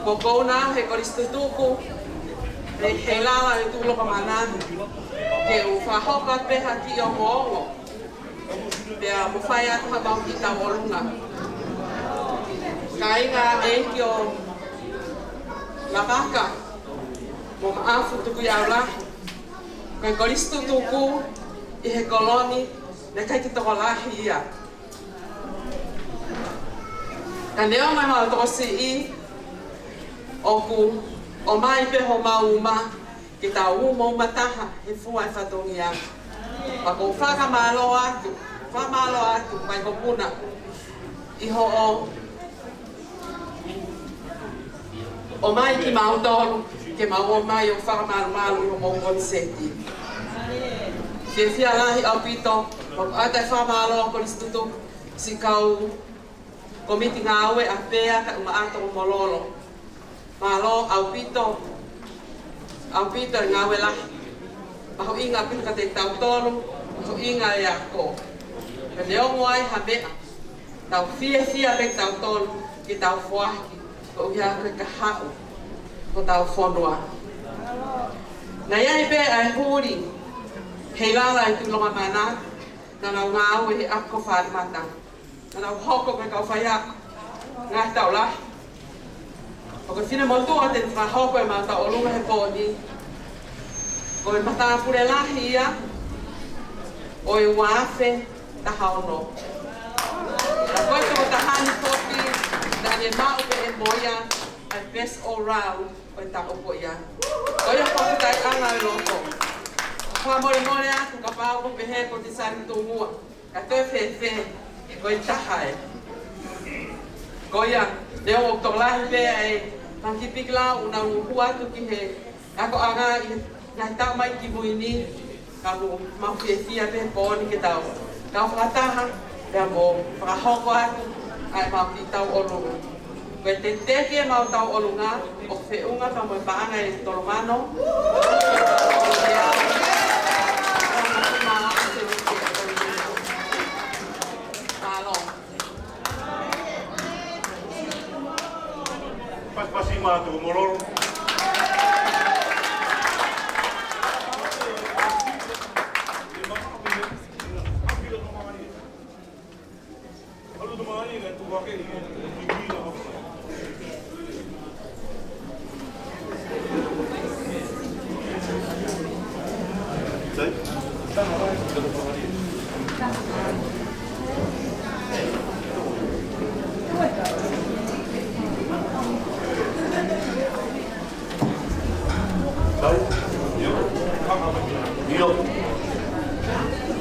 Pokona he koristutuku he helala e tulo kamanani ke u fahoka peha ki o moongo te a mawhai atu ha mau ki tau olunga ka inga e ki o lavaka mo maafu tuku iau la kai koristutuku i he koloni ne kai ki toko lahi ia ka neo mai mau toko si I oku o mai pe ho mauma ki ta umo mataha he fua e whatongi ang. Pako whakamalo atu mai ko puna iho o mai ki mautolu ke mau mai o whakamalo iho mo konseti. Ke fia lahi au pito o ata e whakamalo ko listutu si kau komiti ngawe a pea ka umaato o mololo. Malo au pito ngawe lahi Maho inga pika te tau tolu, maho inga e a ko. Ka leo ngoai ha mea, tau fia pe tau tolu, ki tau fuaki, o ia koe ka hau, ko tau whanua. Na iai pe ai huri, hei lala i tulonga mana, na nau ngāu e ako whaari mata. Na nau hoko me kau whai ako, ngai tau lahi. O ka whina motua te whahoko e mata o lunga he pōni, o e mata pure lahi ia, o e wāwhe ta haono. Na koe tō tahani topi, na ne mau pe e moia, ai best all round, o e ta opo ia. O ia whakutai anga e loko. Kua more aku ka pāu ko pehe ko te sari tō mua, ka toi whewhe, e koe taha e. Ko ia, leo o tō lahi pe e, Panki pikla una hua tu ki he ako anga i ngai tau mai ki muini ka mu mau fia pe poni ke tau ka whataha ka mo whahoko aku ai mau ki tau olunga koe te teke mau tau olunga o whiunga ka mo e paanga e tolomano Pasi matu mololo.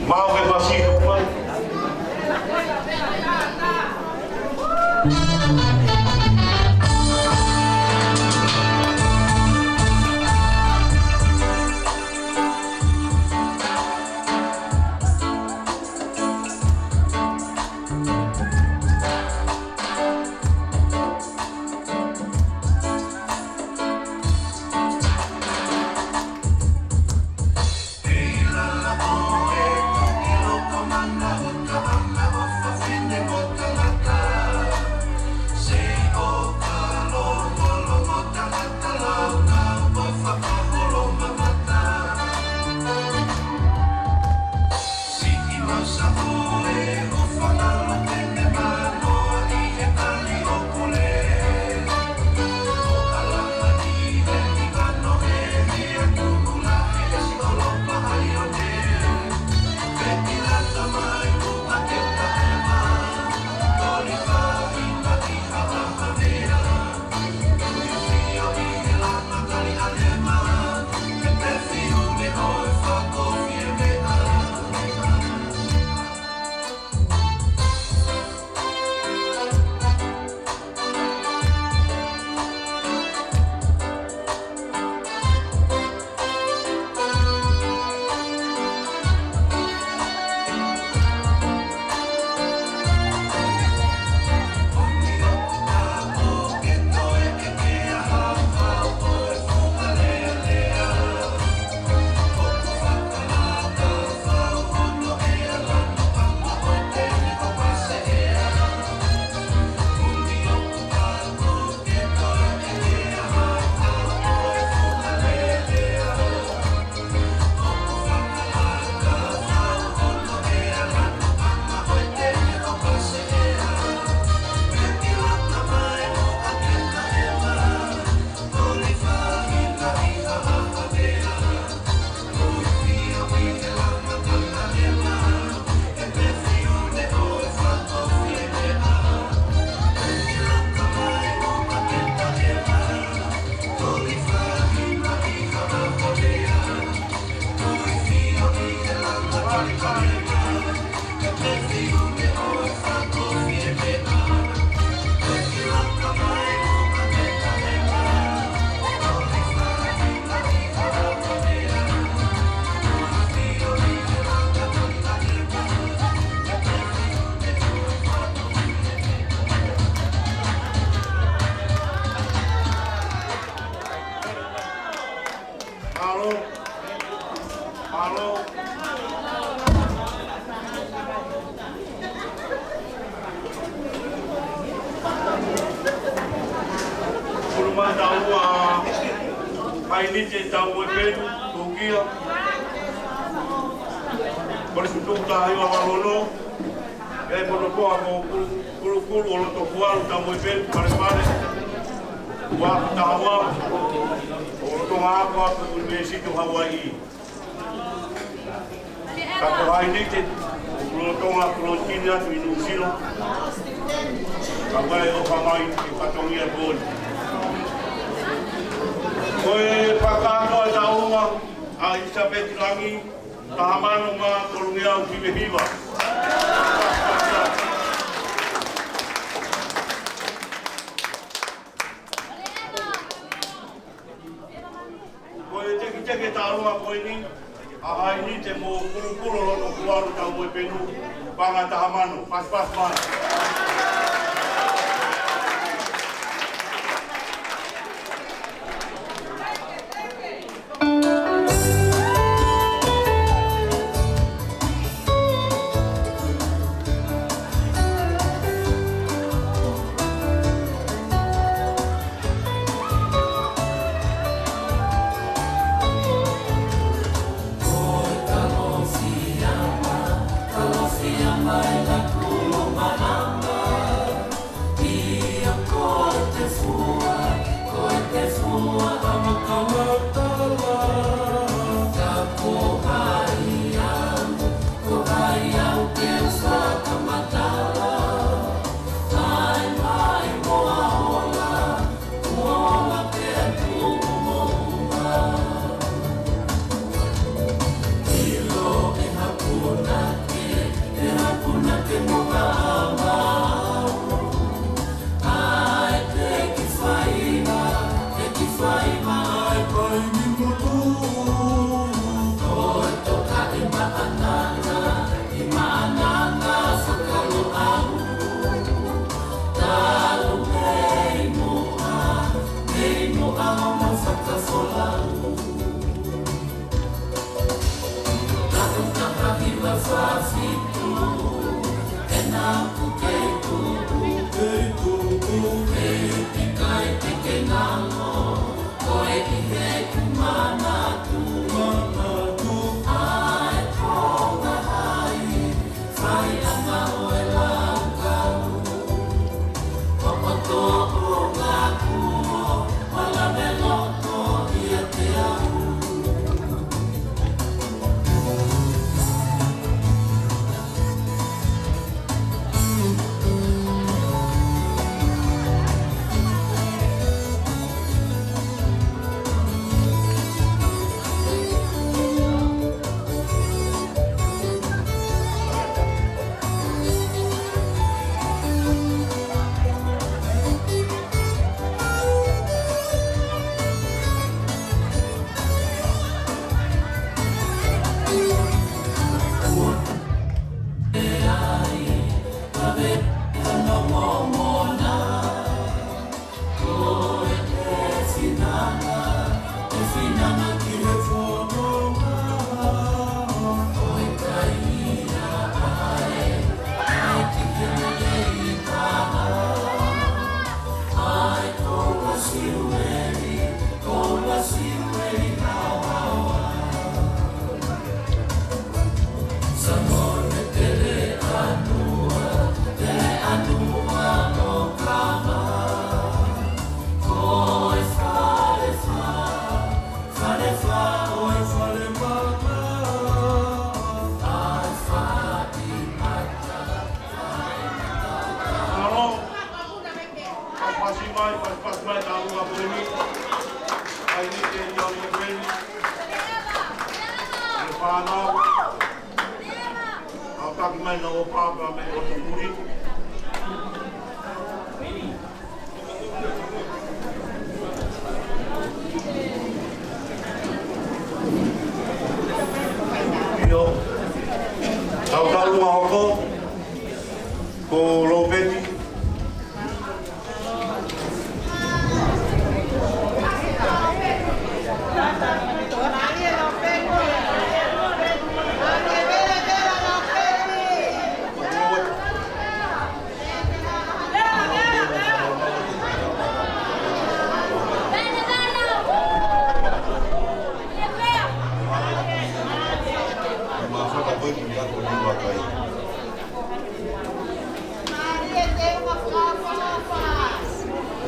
Mau que vacío, pai. Alo. Kuruma tahu ini tahu ben tukia. Bersentuh tahu awal kaya monopo ako kulu ulo to kualo tamu ben pare wa tawa ulo to ako ako university to Hawaii. Kako ini ulo to ako China to New Zealand. Kapai o kamai katongia bon. Koe pakano tahu a Isabel Langi tahamano ma kolungia ukimehiwa. Ke taroa ko ini aha ini te mo kulu lono kuaru tau mo penu panga tahamano pas mai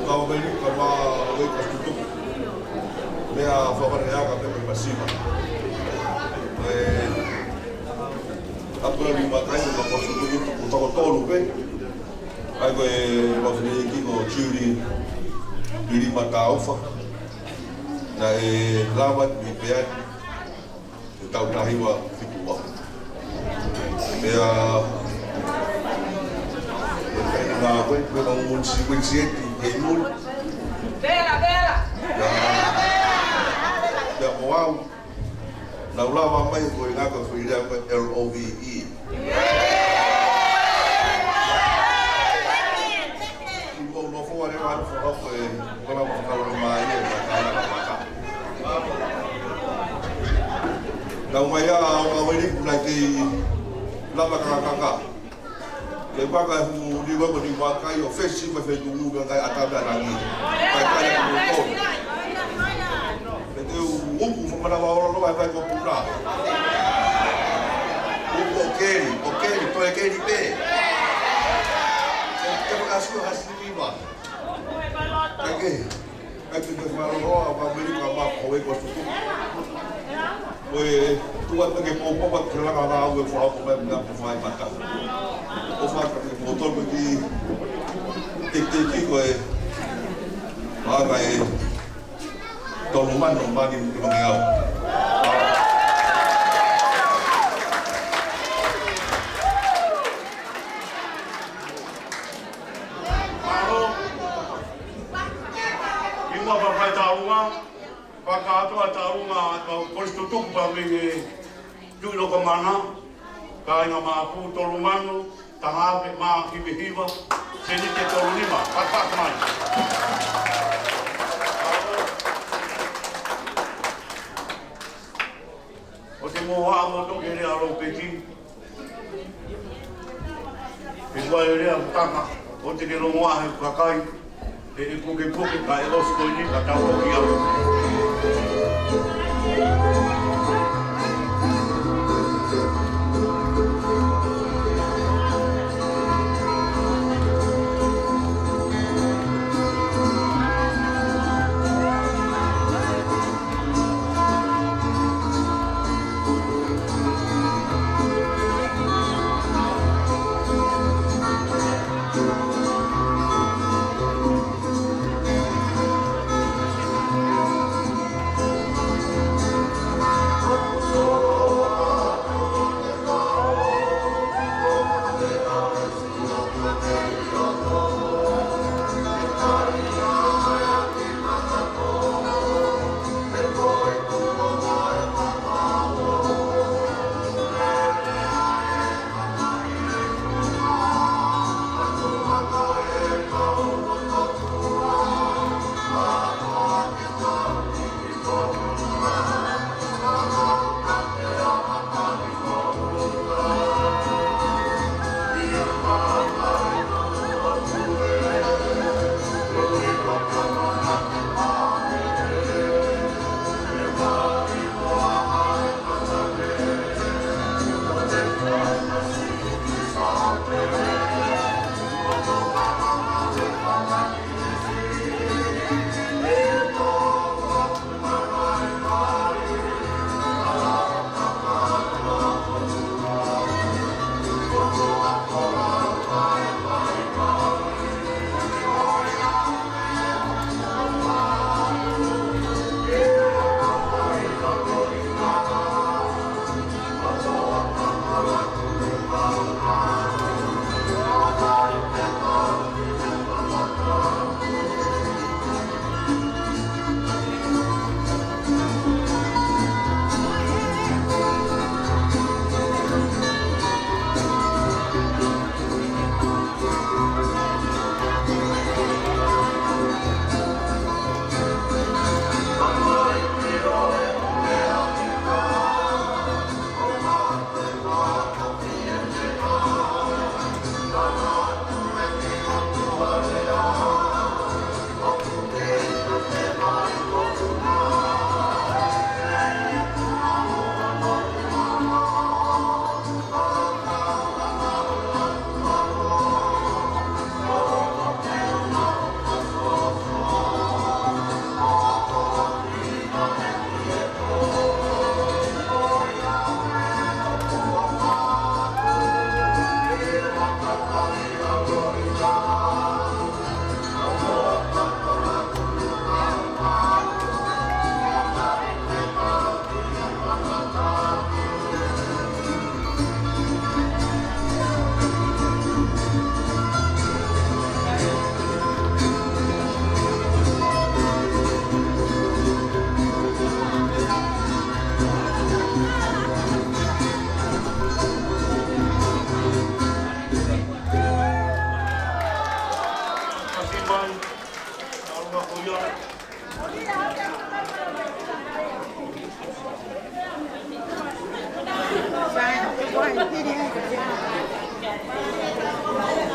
Kau mai ka ma o ka tutu. Mea whakareanga me me pasima. Apura ni matai ka posu tutu ko toko tolu pe. Ai ko wafine ki ko chiuri biri mata ofa. Na lawat mi pe tau tahi wa fitua. Mea na koe mau munsi wensieti e mul. Vera. Ya moau. Na ulawa mai ko ina ko filia ko LOVE. Mo no fo ale wa fo ko ko la mo ka lo mai e ka la maka. Na mai ya o mai ni na ki la maka. Ke baka hu ni wa ni wa kai o fesi ko fe tu ga kai ataba na ni. Kai kai ko. Pero uku fo mala wa ro vai vai ko pura. Uku okeri to ekeri pe. Ke baka su hasi ni wa. Kai ke fa ro wa mi ka ma ko e ko su. Oe tu wa ke po pa ke la ga wa fo ko me na po vai mata. O faca que motor aqui tem ko e aga e tolu mano mani no ngao Maro Ingwa pa pai taunga Pakato taunga konstitutuk pa me tuilo ko mana Kaya maapu tolu mano Tahape maa hiwa seni te tolu lima patak mai. O te moha mo to kere aro peki. Pingwa ere a taka o te kero moha he kakai e puke ka e los koini ka tau ki au.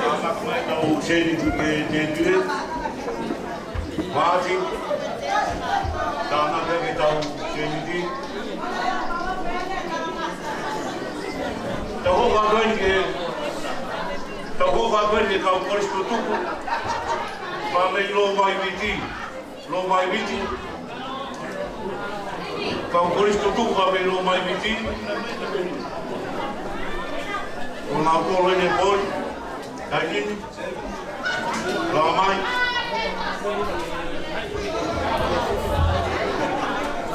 Tāna mai tau seri tu ke te ture. Māti. Tāna ke tau seri ti. Tau ho wākoi ke kau koristo tuku. Pāmei lo mai viti. Lo mai viti. Kau koristo tuku pāmei lo mai viti. O nā tōle ne poi. Kainin. La mai.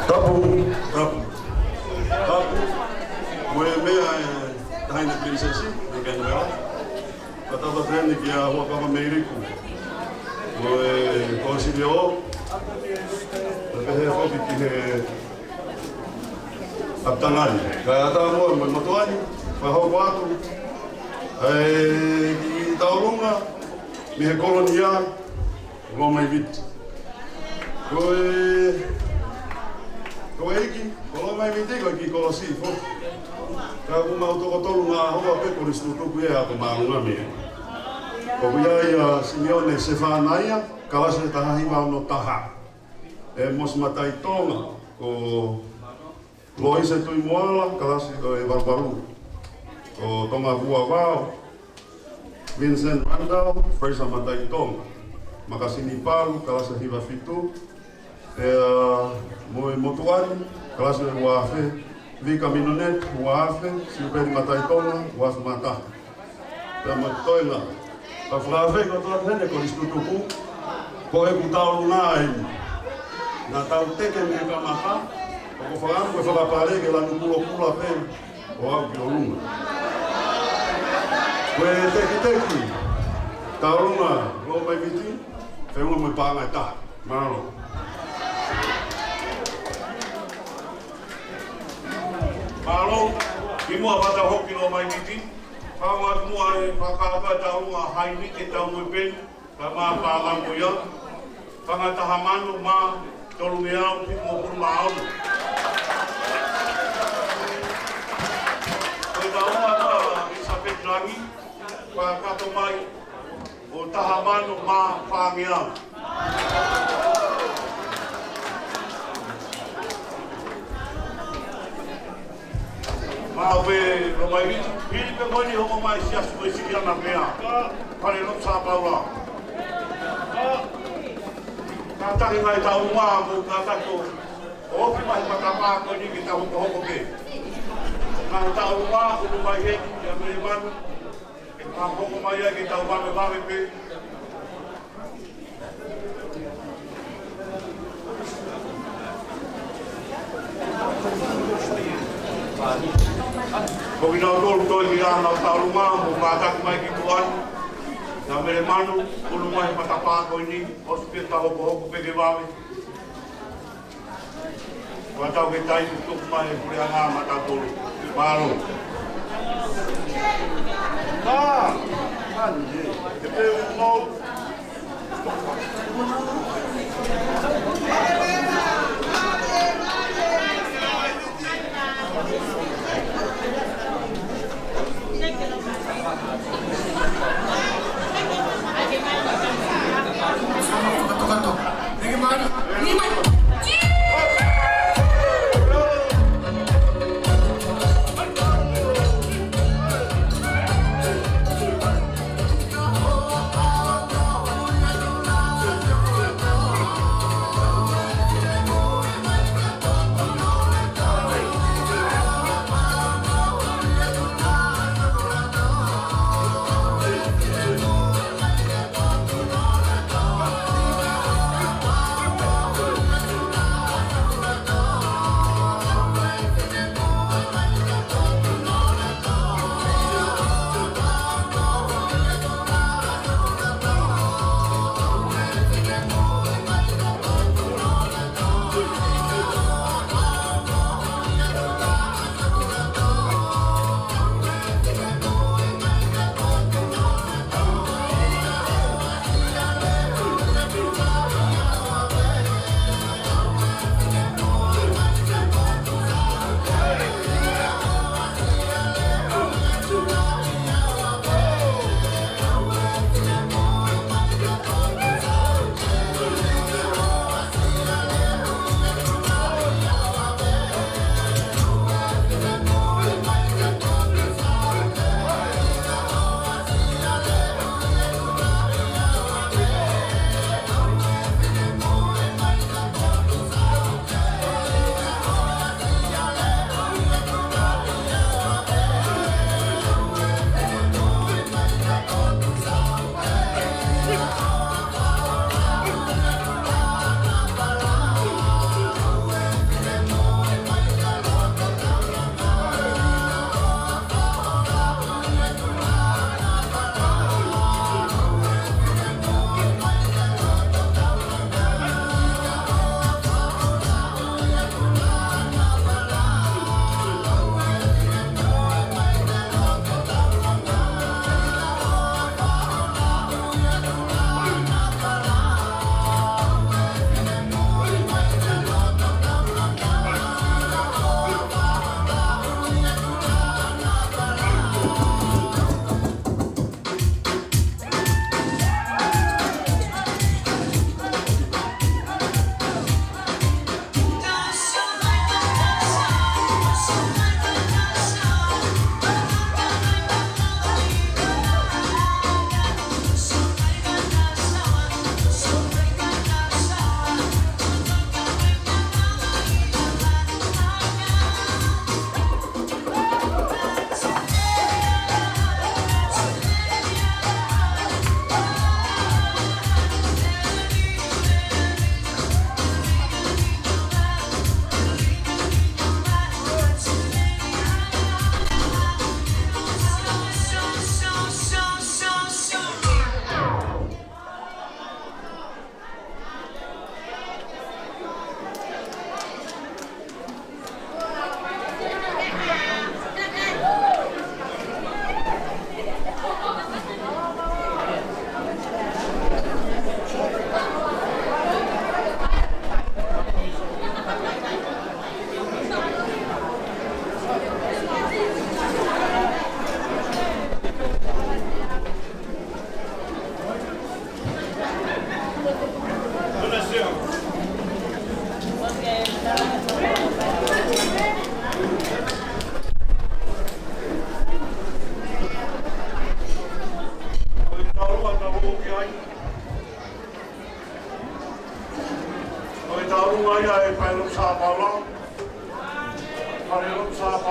Tapu. Moe mea haina prinsesi, e kai mea. Patapa treni ki a hua kama meiriku. Moe konsili o. E pehe hoki ki he aptangani. Kai ata moe moe motoani, kai hoko atu. Ki taurunga, mi he kolonia, lo mai viti. Koe iki, kolo mai viti koe ki kolo sifo. Ka kuma utoko tolu ngā hoa pekoristu tuku e ako maunga mea. Ko kuia ia Simeone se whānaia, ka wase taha hiwa no taha. E mos matai tonga, ko Loise tui moala, ka wase e Warparu. Ko tonga hua wao, Vincent Randall, Fraser matai tonga. Makasini palu, ka wase hiwa fitu. E moe motuari, ka wase wafe. Vika minonet, uafe, siuperi matai tonga, uafe mata. Tama toina. Ka whaafe ko toa hene ko istutuku, ko e kutau ngā eni. Nā tau teke me ka mata, ko whaamu e whakapare la nukulo kula pe, o au ki o runga. Ko e teki, tau runga, lo mai viti, whenua me pāngai tā, maralo. Malo, ki mua wata hoki no mai viti. Whaunga mua e whakāpua taurunga haini ke tau mui pen, ka mā pāmango ia. Whangataha manu mā tolu me au ki mua puru mā au. Koe taunga mā i sapetrangi, whakato mai o taha manu mā whāngi au. Mau pe lo mai viti, pili pe ngoni homo mai siasu e siki ana mea. Pare no sa paula. Ka tahi ngai tau ngā mo ka tako. Oki mai patapa ko ni ki tau hoko pe. Ka tau ngā unu mai he ya me manu. Ka hoko mai ki tau mame pe. Ko ina tolu toi ki ana o taurunga, mo kātaku mai ki tuanu. Nā mere manu, unu mai patapāko ini, ospita hoko peke wawe. Kua tau ke tai tuku mai e kure anga mata tolu. Mālo. Anje, te pēu mau.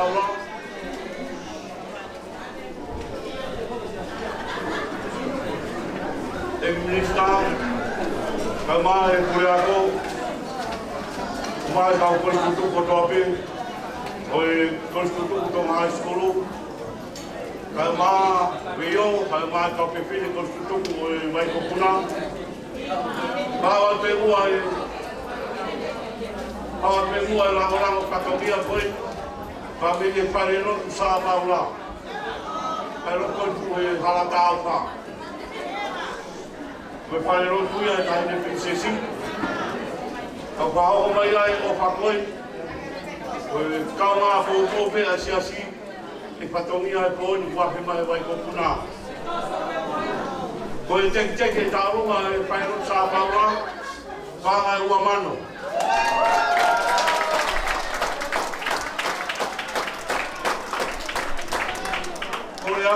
paula. E minista, ka mai kure ako, mai ka kore kutu ko topi, oi kore kutu ko mai skolu, ka ma rio, ka ma ka pepini kore kutu ko mai ko puna, bawa pegua e, bawa pegua e lango katomia koi, ka mene pare no sa paula, pero koi halata alfa. Me pare ro tuia e tahi ne prinsesi. Ka whao mai ai o whakoi. Ka maa fōtō pe a siasi. E patongia e pōi ni whape mai vai ko puna. Ko e teke tā runga e pai ro sa paura. Whanga e ua mano. Korea.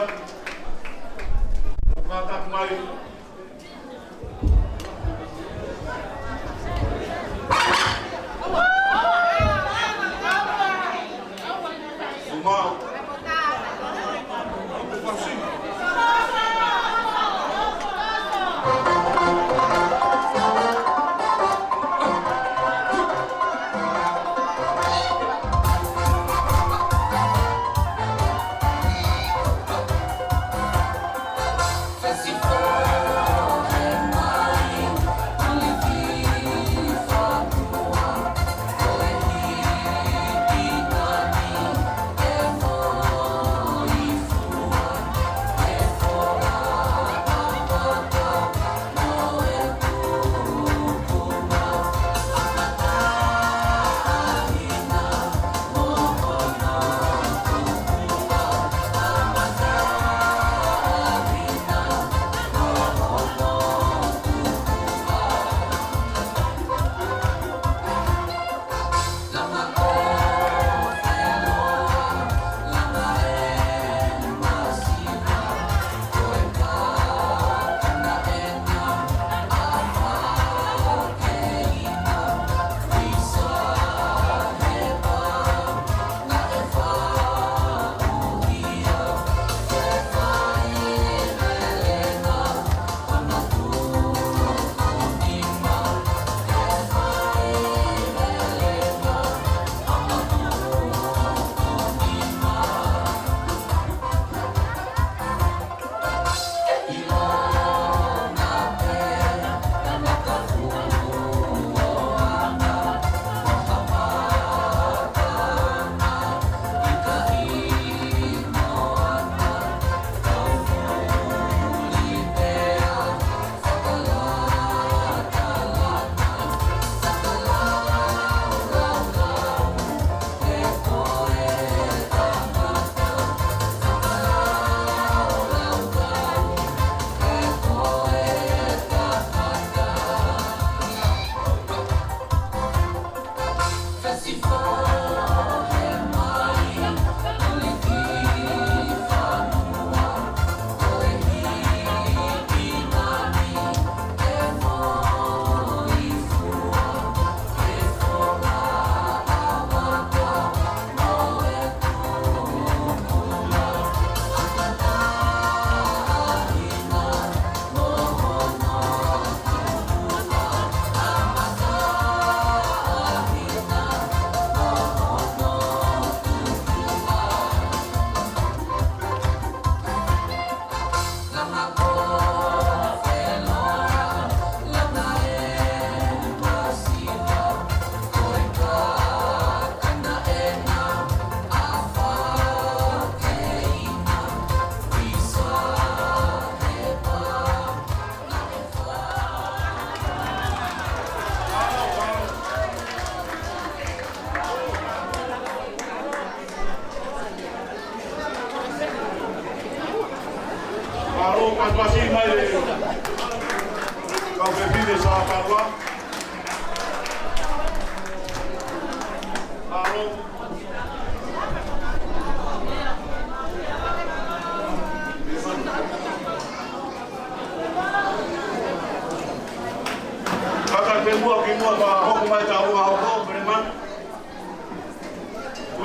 Ka tak mai.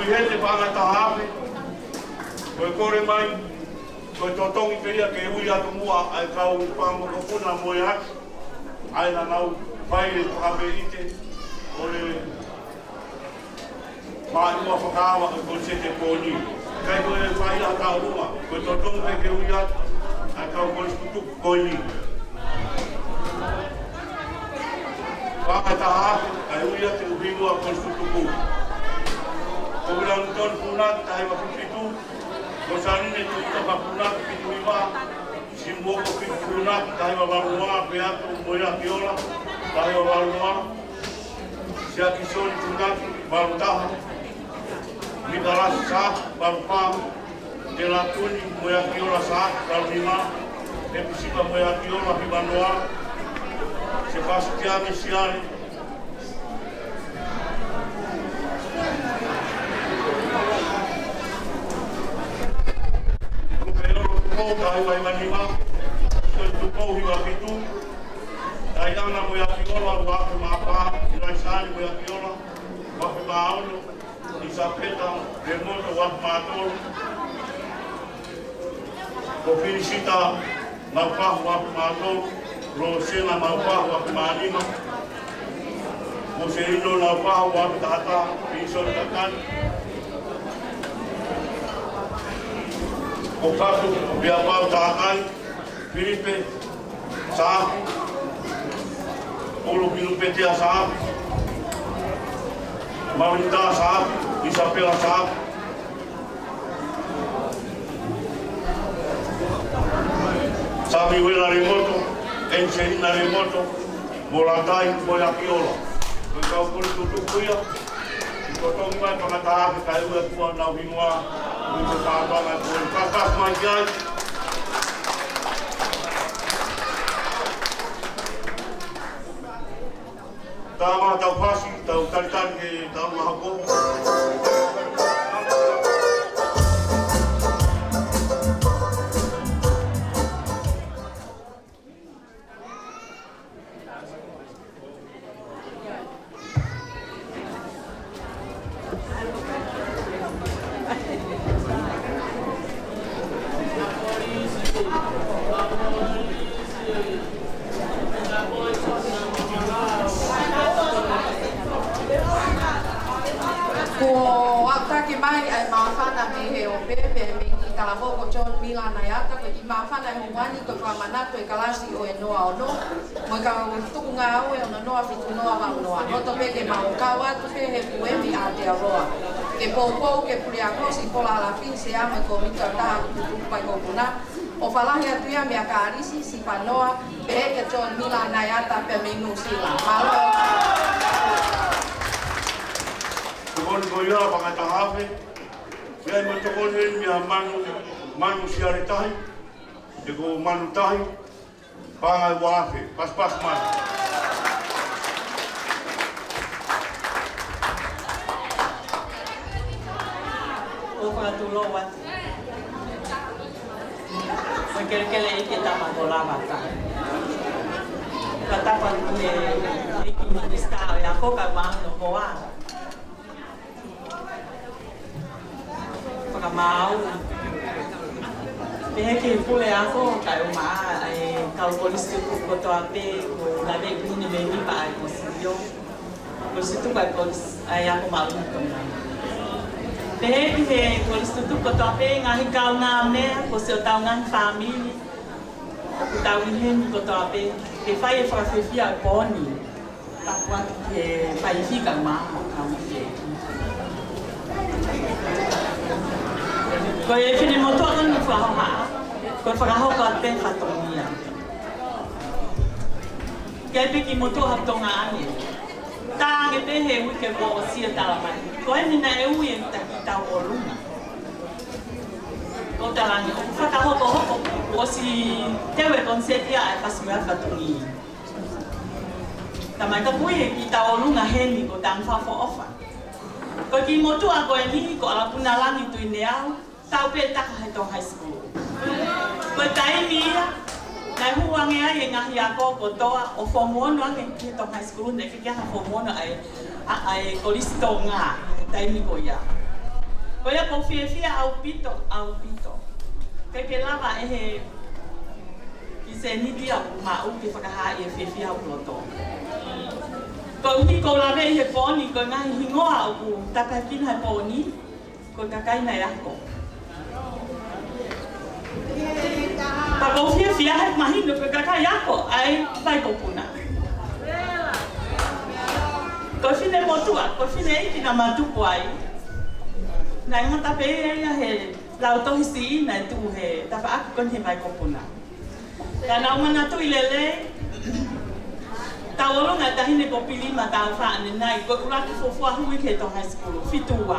Hete panga tahape, Koe kore mai, koe totongi te ia ke ui atu mua ai kau pangokopuna moe haki. Ai na nau whai e whakawe ite o le maa inua whakaawa e koe sete pōni. Kai koe e whai a tau ruma, koe totongi te ke ui atu ai kau koe skutuku pōni. Waka taha ai ui atu uhinua koe skutuku. Koe rau tonu punaki tahe wakipitu. Ko sarine tu ita papunaki pitu iwa, si moko pitu punaki tahi wa warunga pe atu moia kiola, tahi wa warunga, si aki sori tunaki warutaha, mikarasi saa, warupamu, te la tuni moia kiola saa, warunima, te pisipa moia kiola hibanoa, se pasi tiame siare, tahi wa imanima, koe tupou hiwa pitu, tahi ana mo ia kiola, wape maapa, iraisani mo ia kiola, wape maaono, isapeta, remoto, wape maatoro, ko finisita, maupahu, wape maatoro, rosena, maupahu, wape maanima, mo se ino, maupahu, wape tahata, finisori takani, o katu, bia pau takai, Filipe, Saapi, Olo Pilupetea Saapi, Maurita Saapi, Isabela Saapi, Samuela Remoto, Enselina Remoto, Molatai, Moia Kiola. Koe kau kuri tutukuia, kotongi mai pakataake kai ua tua nau hingoa, ui te tātanga koe kakas mai kiai. Tā maha tau pasi, tau taritari ke tau mahako. Ke poupou ke puliakosi pola la fin se ama ko mika taha kutupai kokuna o falahi atuia mea kaarisi si panoa pe ke John Mila Nayata pe minu sila malo Tukoni ko ia pakatahape Kia ima tukoni mea manu siare tahi Te ko manu tahi Pangai waafe, pas manu Tulo wat. Kele iki tama bola mata. Kata pa ni iki minista ya ko ka mang no ko wa. Paka mau. Pehe pule ako ka uma ai ka polis ko to ape ko la de ni me pa ai ko sio. Ko situ ka polis ai ako mau ko na. Pehe he polis tutup ko tope ngahi kau ngamne ko se tau ngan family ko tau hen ko tope ke fai fa fia poni takwa ke fai fi ka ma ka ke ko e fini motor ni fa ha ko fa ha ko te fa tonia ke pe ki motor ha tonga ani ta ke pehe wi ke bo si ta mai ko ni na e wi ta tau o luna. Ko talangi, whakahoko o si tewe konsetia e pasumea whatungi. Tamai ka pui ki tau o luna heni ko tang whawho ofa. Ko ki motu a koe ni ko ala puna langi tui neau, tau pe taka hai tong high school. Ko taimi ia, nai huange ai e ngahi ako ko toa o whomono ange ki tong high school, ne ki kia ha whomono ai kolisi tō ngā, taimi ko ia. Ko ia ko fia au pito. Ke lava e he se ni dia ma u ke whakaha e fia au loto. Ko uhi ko lawe he poni ko ngai hingoa au takakina he poni ko kakaina e ako. Pa ko fia he mahino ko kakai ako ai vai ko puna. Ko fine motua, ko fine iti na matupu ai. Nai ngata pe ia he lau tohi si na tu he tafa aku kon he vai ko puna. Kana umana tu ilele tawolo nga tahine ko pilima tau fa ne nai ko uraki fofua hui ke to high school fitua.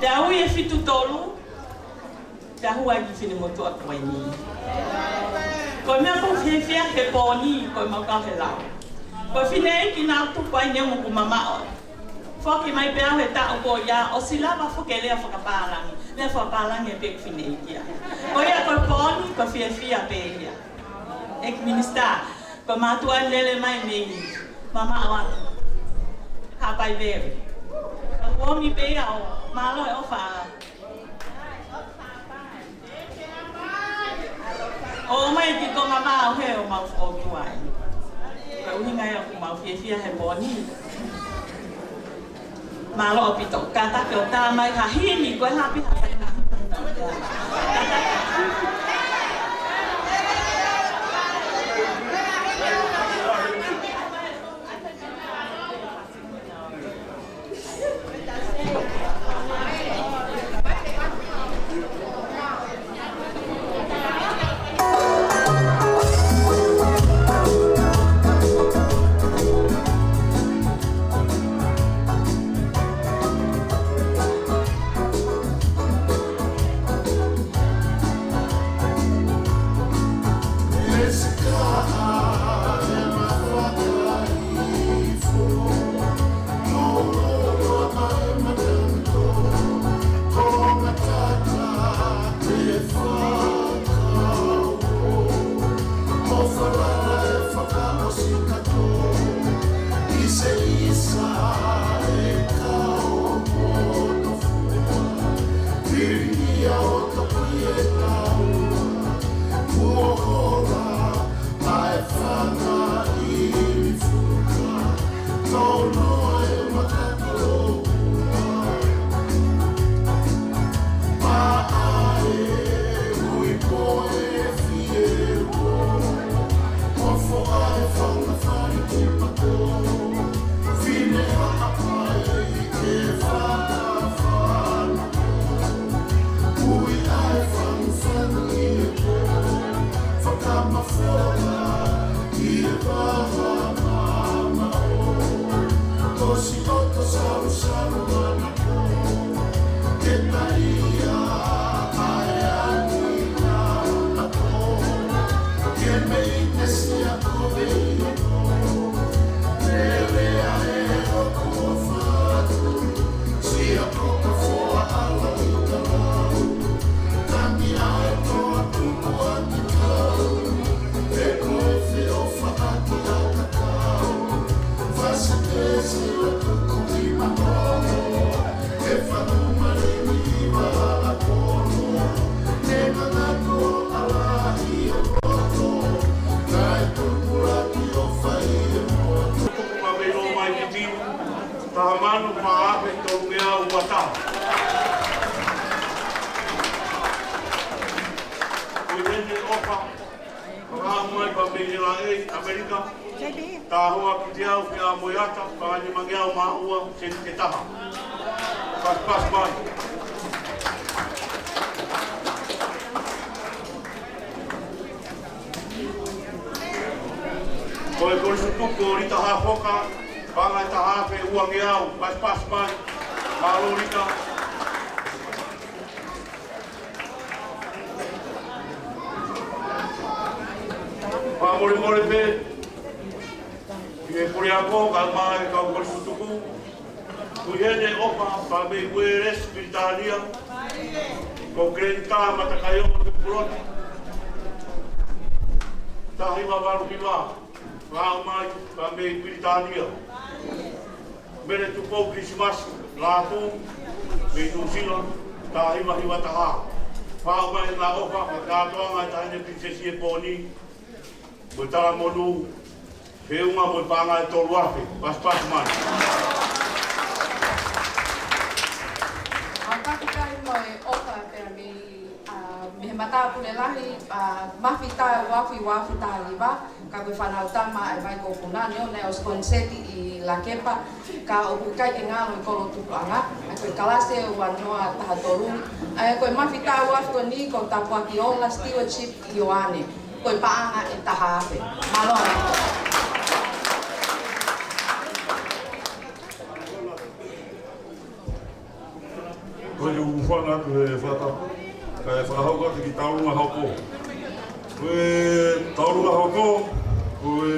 Tau e fitu tolu. Tau ai fine motua ko ni. Ko mea ko fia ke poni ko mau ka he lau. Ko fine ki na tu pai ne mo mama. Foki mai pe au he ta ko ya o silava foke le foka palangi. Le foka palangi pe fine ki. Ko ya ko poni ko fia pe ya. Ek minister ko matuan lele mai nei mama awan ha pai veri ko mi pe au malo e ofa o mai ki ko mama au he o mau o tuai ko hinga ya ko mau fia he boni malo pito kata ko ta mai ha hini ko ha pi ha Tahamanu paape tolumea uata. Kuitende opa, kahamai pambele la Amerika. Tahua kitiau pia moyata, pangani mangiau maua seni ketaha. Pas bai. Koe sutuko rita hafoka. Bangai tahape uang iau, pas bai, kalau rita. Pamori pe, ye puri ako kalmai kau bersutuku, kuyene opa pabe ueres Britania, kau kereta mata kayu berpulot, tahima baru biwa. Ramai kami Britania. Mere tu pau Christmas latu me tu sila ta hiwa taha. Pau mai la ofa ka toa ngai taine prinsesi e poni. Mo tala monu feunga mo panga e tolu afe. Pas man. Akakikai mai oka pera me mata pune lahi mafita wafi taliba ka koe whanau tama ai mai ko puna neo nei os konseti I la kepa ka opu kai ke ngalo I kolo tupuanga ai koe kalase ua noa taha toru ai koe mafita wafi ko ni ko tapua ki ola stewardship I Ioane koe paanga e taha ape malona Koe ufana koe whatapu Kaya whahauka te ki taurunga hauko. Koe taurunga hauko, koe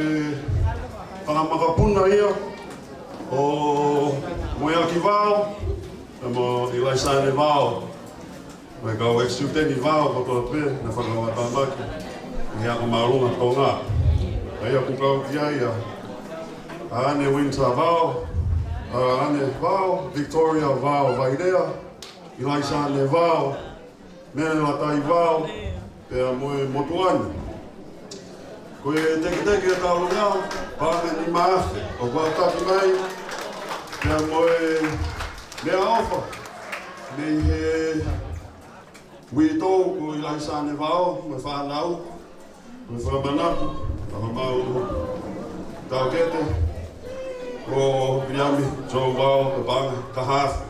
whangamakapuna ia o Moeaki Vao, mo Ilaisane Vao. Mai kau ex-student Vao kotoa pe, na whakawatamaki. Ni ako marunga tonga. Ai aku kau ki aia. Ane Winter Vao, Ane Vao, Victoria Vao Vaidea, Ilaisane Vao. Mea la tai vao, pea moe motuani. Koe teki e tau ngā, pāne ni maafe, o kua taki mai, pea moe mea ofa. Nei he witou ko Ilaisane vao, me whanau, me whamanaku, whamau tau kete, ko Briami, Joe vao, te pāne, tahafu.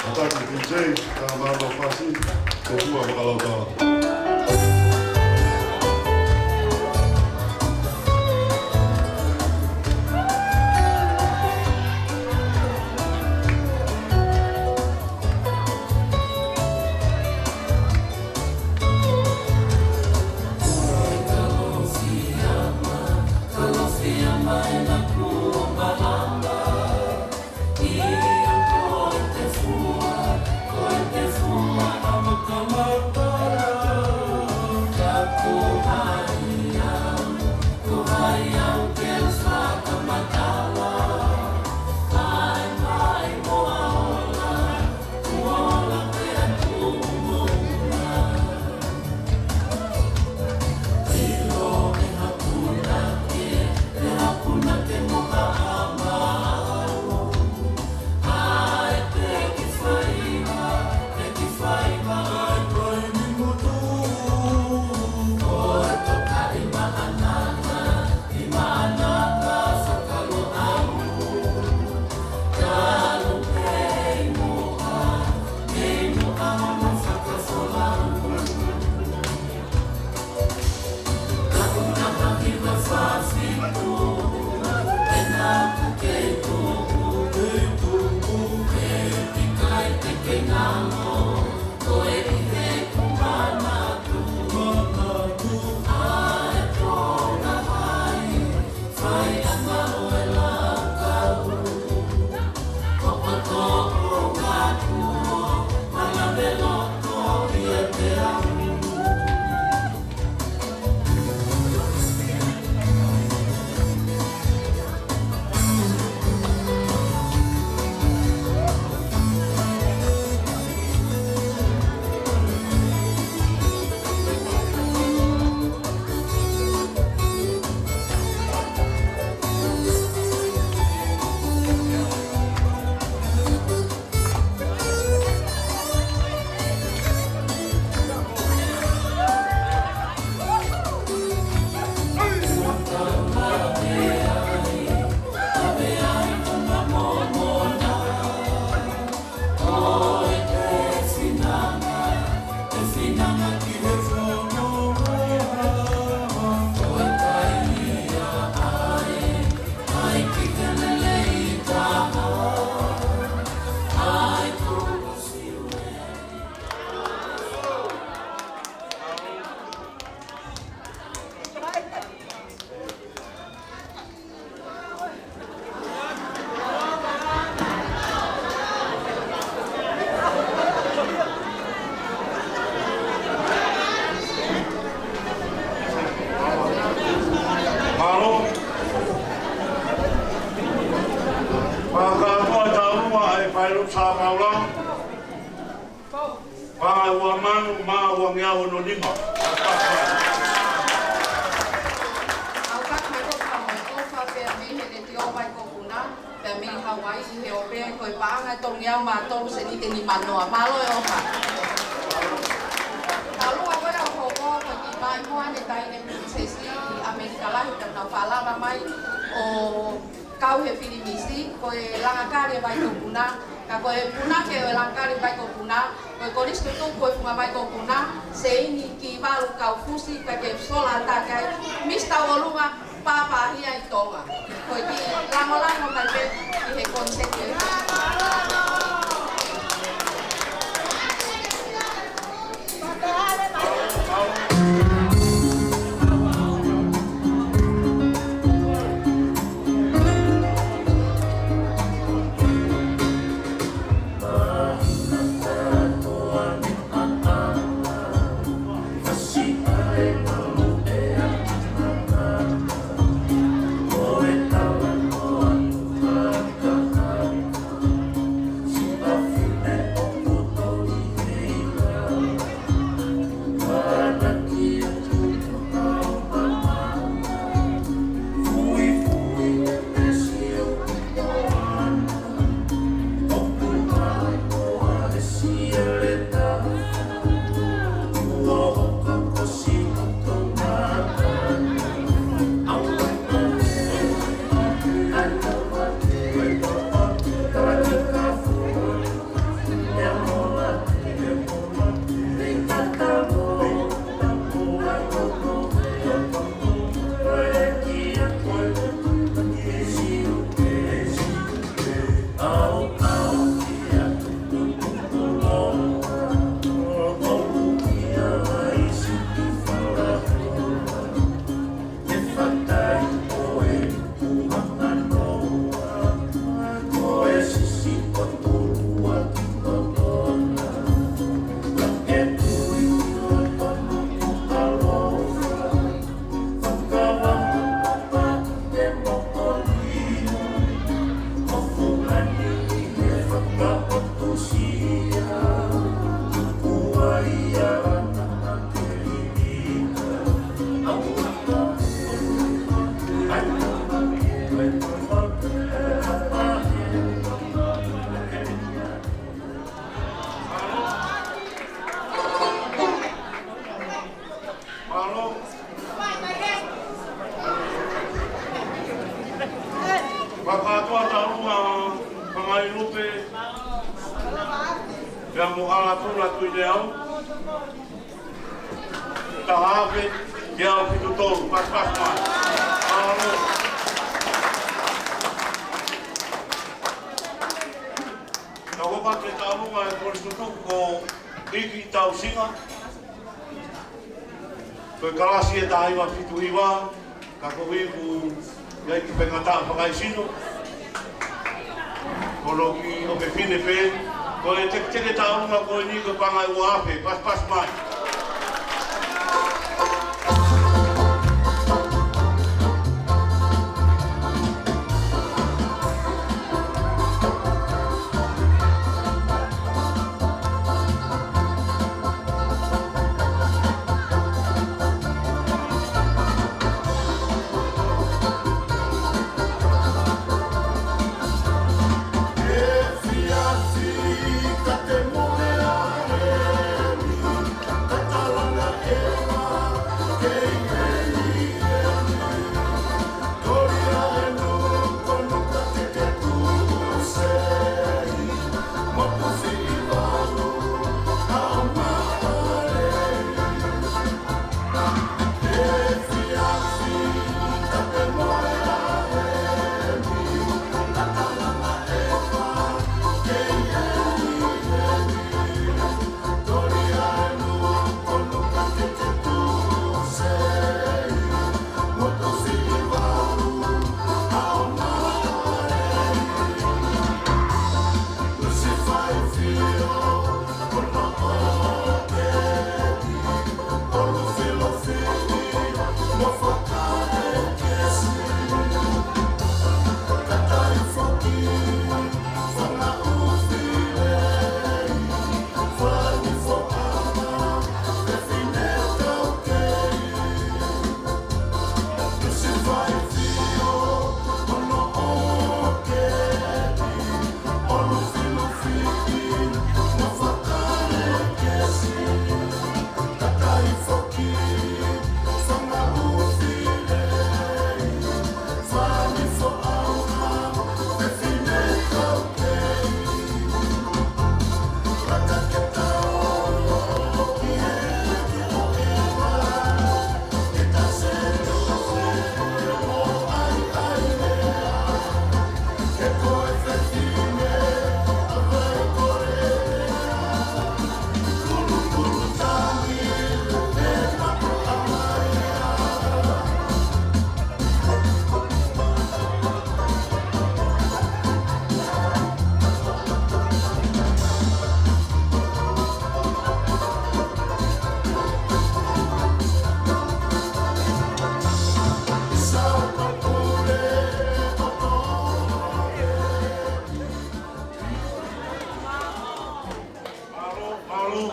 Ataki DJ, tā māma whasi, te hua wakalau tāla. Come on, Whanga ua manu, maa ua ngea ono lima. Au ka mai ko ka mai ko fa pe me he le tio mai ko kuna pe me Hawaii he o pe ko pa nga to ngia ma to se ni te ni manoa malo e o ka. Alu a koe au hoko ko ki mai mo ane tai ne princesi Amerika lahi te na fala mai o kau he filimisi ko e langa kare vai ko kuna ka ko e kuna ke e langa kare vai ko kuna ko ko listo tu ko funga vai ko kuna se ini ki valu kau fusi ka ke sola ta kai mista voluma papa hia i tonga ko ki lango lango mai pe ki he concept Whakātua tarunga whangai rupe Pea mo ala tūra tui te au Ta hawe ke au ki tu tōru, pas mai Alo Ta hopa te tarunga e kore tutuku ko Iki tau singa Koe karasi e tāiwa fitu iwa Ka ko hiku Ia ki pengata whakai sino. Kono ki o pe fine pe. Ko e teke taunga ko e niko pangai ua ape. Pas mai. Te Paulo.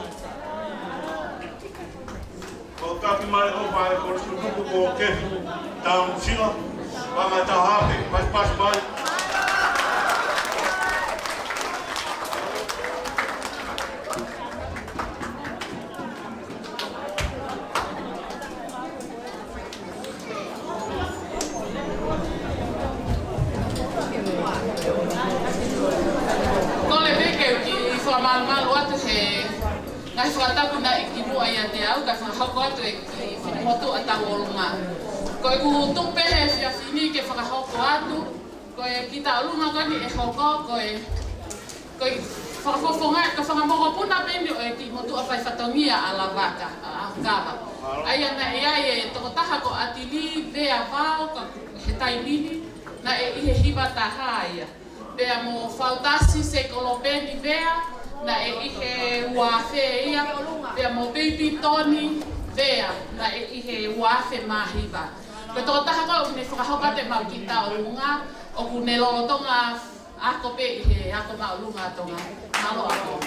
Ko taki mai o pai ko tuku ko kefi. Taun sila. Panga tahape. Pas mai. Malu atu he ngai whakatapu na i ki mua ia te au, kai whakahoko atu e ki whinihotu a tau olunga. Ko e ku tupehe whia whini ke whakahoko atu, ko e ki ta olunga kani e hoko, ko e whakafofonga, ka whakamoko puna peni o e ki motu a whai whatongia a la waka, a kawa. Aia na e ai e toko taha ko atili, vea vao, ka he taimini, na e ihe hiwa taha ia. Vea mo whautasi se kolopeni vea, na e ihe uafe ia, vea mo baby Tony, vea, na e ihe uafe mahiwa. Ko toko taha koe o kune whakahoka te mau ki ta olunga, o kune lolotonga ako pe ihe ako maulunga tonga. Malo ako.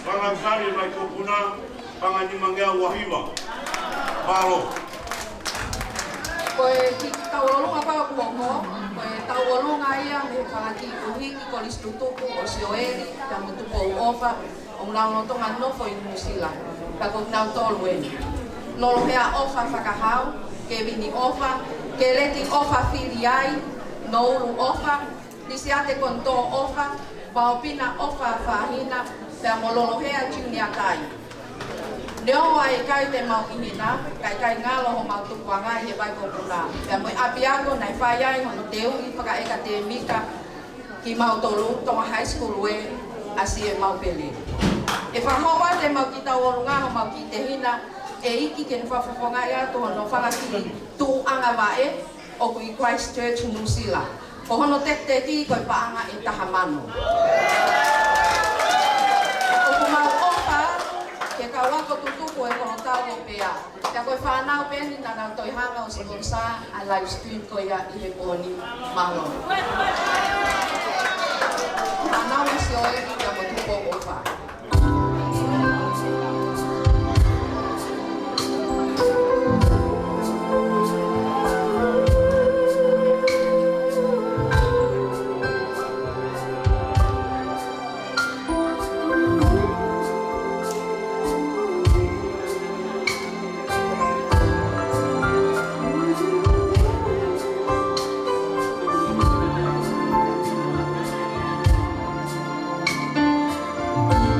Pangasari mai kopuna panganimangea wahiwa. Palo. Koe ki tauolunga pa kuongo, koe tauolunga ia me whakaki uhiki ko listutuku o sioeri ka mutupo uofa o ngaunotonga nofo i New Zealand. Ka kuk nau tolu e. Lolo hea ofa whakahau, ke vini ofa, ke leti ofa whiri ai, no uru ofa, nisi ate konto ofa, paopina ofa whahina, pea mo lolo hea junior kai. Neo ai kai te mau inina, kai ngalo ho mau tukuanga i he vai kopuna. Pea moi apiago nai whai ai hono teu i whaka eka te mika ki mau tolu tonga high school we asi e mau pele. E whahoa te mau ki tau orunga ho mau ki te hina, e iki ke ni whawhawhonga ia to hono whakaki tu anga wae o kui Christchurch New Zealand. Ko hono te ki koe paanga i tahamano. O ku mau opa, ke kawako tutuku e kono tau o pea. Ka koe whanau peni na nau toi hanga o sikonsa a live stream ko ia i he poni malo. Whanau e si oe ki ka mo tuko opa. Thank you.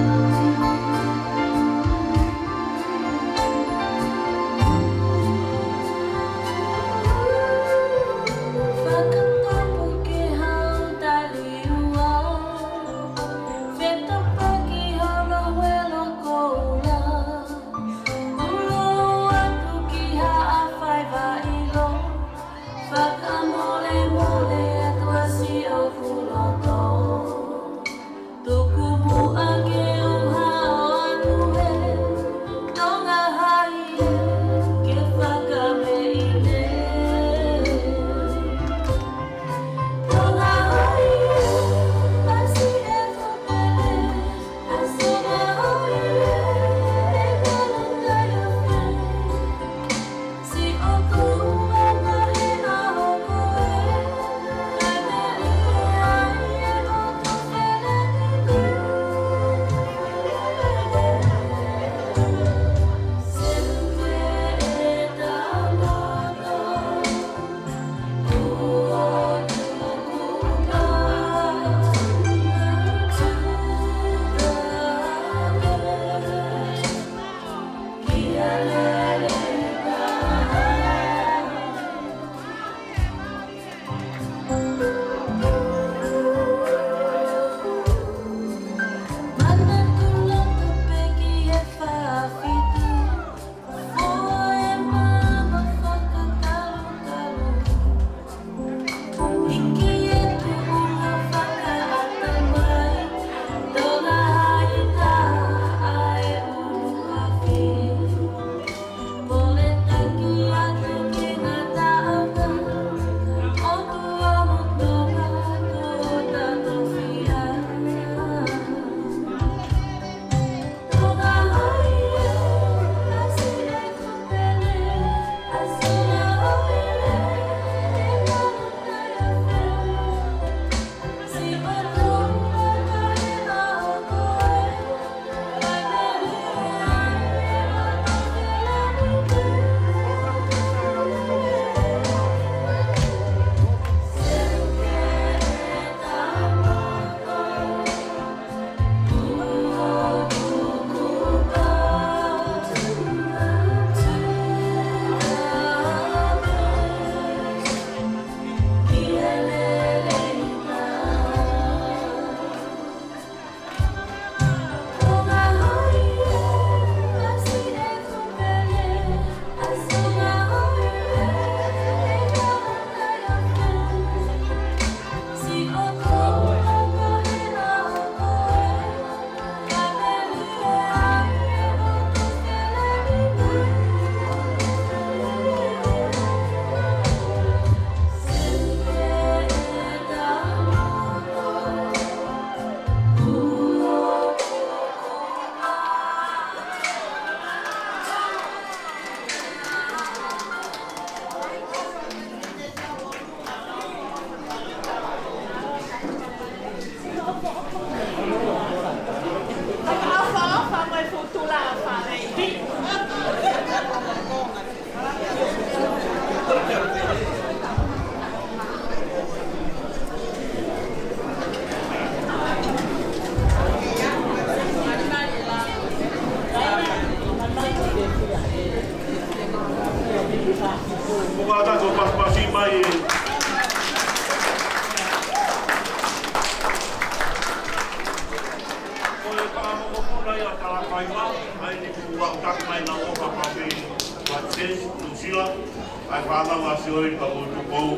ai whanau a sioi pa o tukou,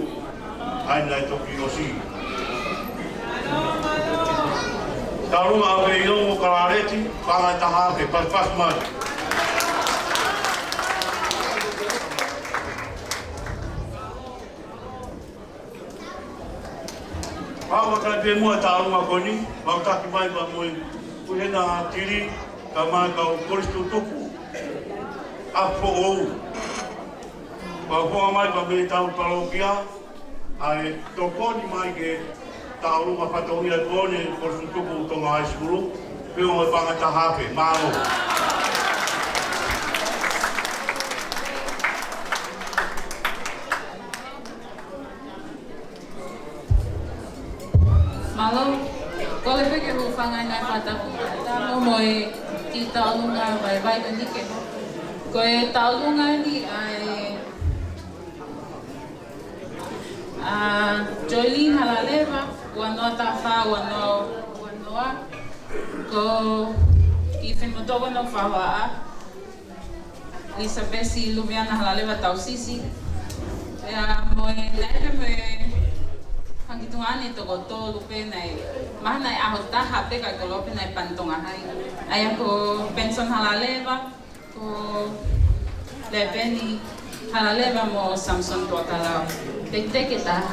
ai nai toki o si. Tarunga a vei o karareti, whangai taha ke pas mai. Hawa kai pe mua tarunga koni, mau taki mai pa mui, kuhena tiri, ka mai ka o koristu tuku. A po ou. Pau konga mai pa mei tau parokia, ai tokoni mai ke taurunga patongia kone koristu tuku tonga high school, pe o mai panga tahake, maro. Malo, kole peke hu whangai ngai whataku. Tāmo moi ki taulunga vai ka nike. Ko e taulunga ni ai Joylene Halaleva, wanoa ta wha, wanoa. Ko i whenmotoka no whawaa. Lisa Bessie Luviana Halaleva Tausisi. Moi neke me Hangitungan ito ko to lupe na mahana aho taha pe ka kolope na pantonga hai. Ay ako Benson Halaleva ko Leveni Halaleva mo Samson Tuakalao. Tekte kita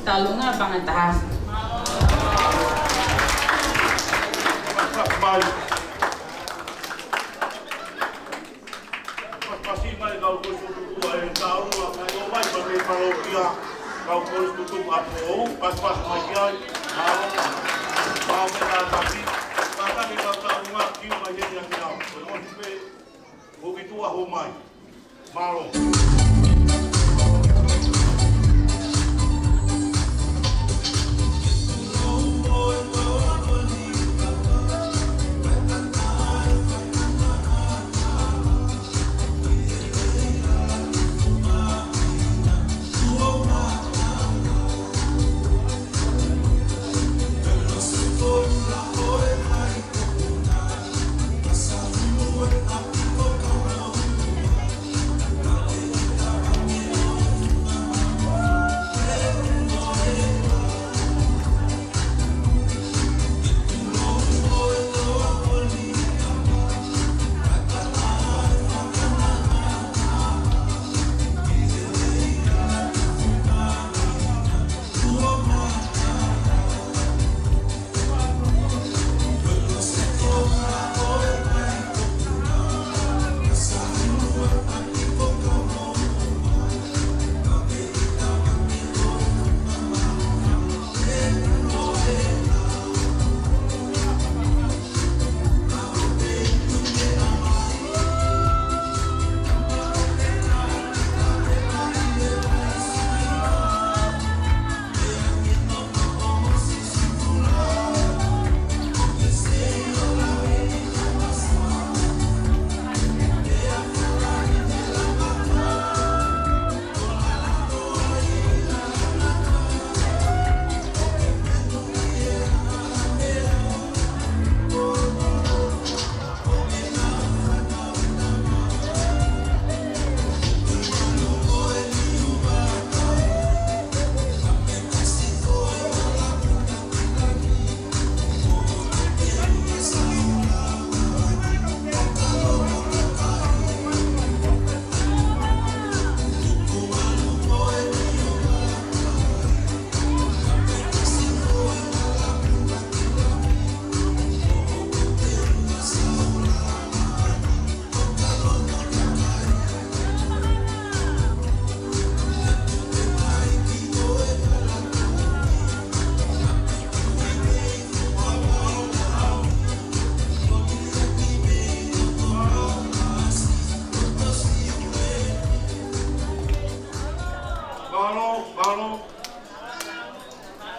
talunga pangataha. Pasi mai kau kusutu ai taurunga kai o mai pa mei parokia. Kau polis tutup apa? Pas mai kiai. Mau kita tapi, maka ni kau tahu mak kiu macam yang kau. Kalau kita begitu aku mai, malu.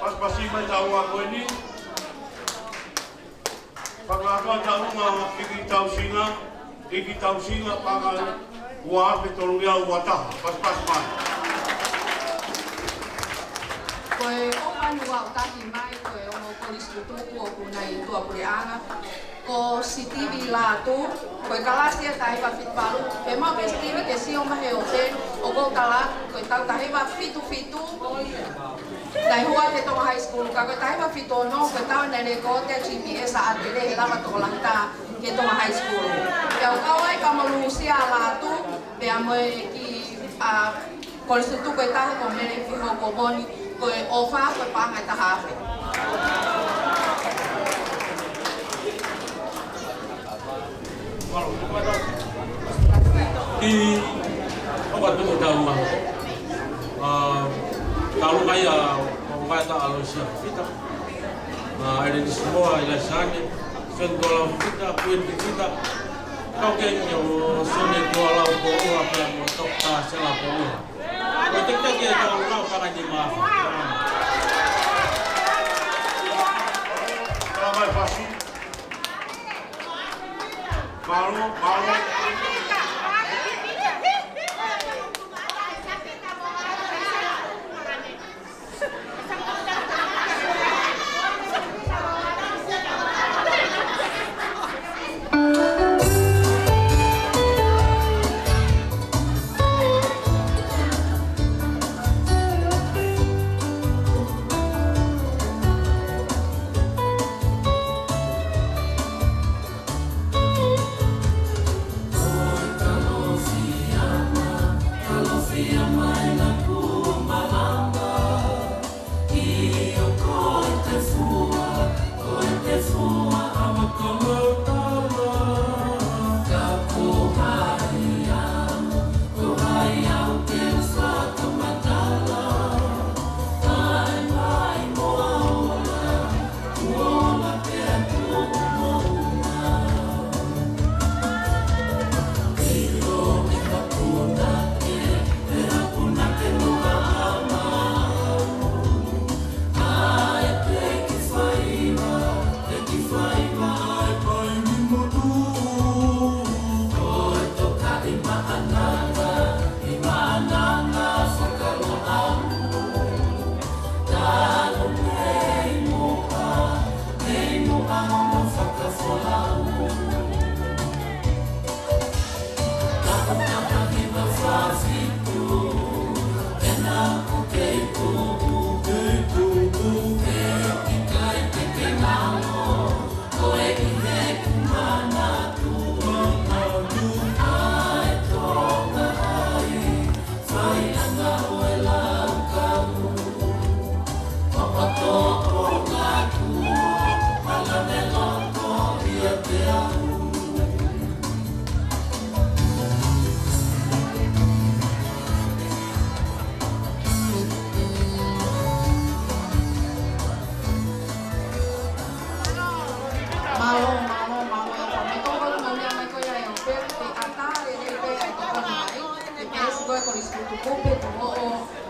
Pas-pasi mai tahu aku ini. Paglato tahu mah iki tahu singa pangal gua petolungia wata pas-pas mai. Koe o manu wa utaki mai koe o mo polis tutuku o kunai tua pureanga. Ko ko si TV latu, ko kalasia tahi ba fit palu, pe mau ke TV ke si oma he ote, o ko tala, ko tala tahi ba fitu. Dai hua te tonga high school, ka ko tahi ba fitu no, ko tala nere ko te GPS a atele he lama to langta ke tonga high school. Pe o kawai ka malusia latu, pe amoe ki ko le tu ko tahi ko mere ki ho ko boni, ko ofa ko pa ngai tahafe. Di obat tu dah rumah. Kalau kaya orang kata alusia kita, ada di semua ada sana. Sentuh kita, pun kita. Kau kena sunyi kuala umpur apa yang untuk salah umpur. Ketika kita tahu kau akan dimaaf. Trabalho fácil. Paulo.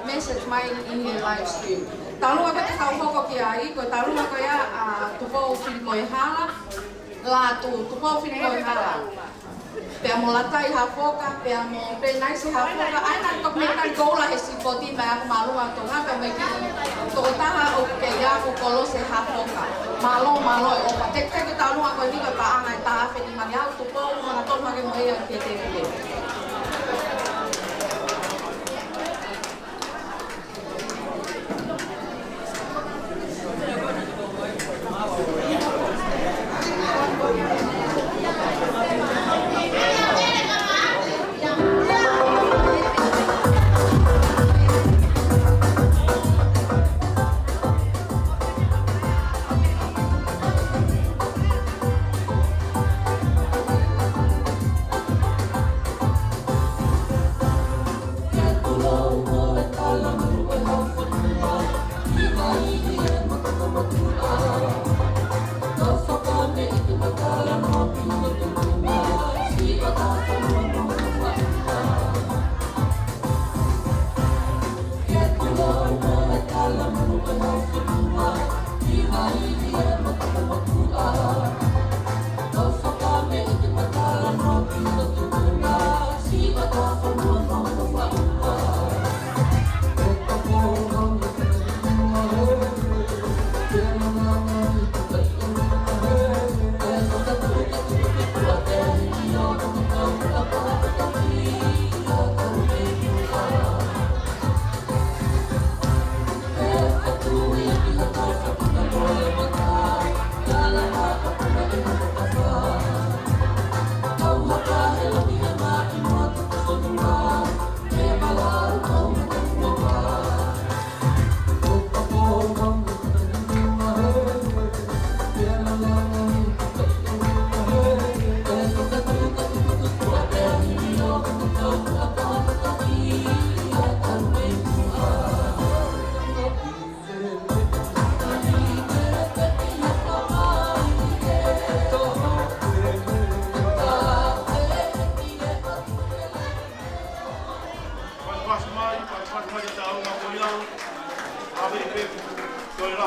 Message mai in live stream. Talu apa te kau hoko ki ai, ko talu ma ko ya tu po fil ko hala la tu po fil ko hala. Pe amo latai ha foka, pe amo pe nice ha foka. Ai na ko me kan ko la esi poti ma aku malu ato nga pe me ki to taha o ke ya ko kolo se ha foka. Malo o pa tek tek talu ko ni ko pa angai ta fe ni ma ya tu po ma to ma ke mo ya ke te ke.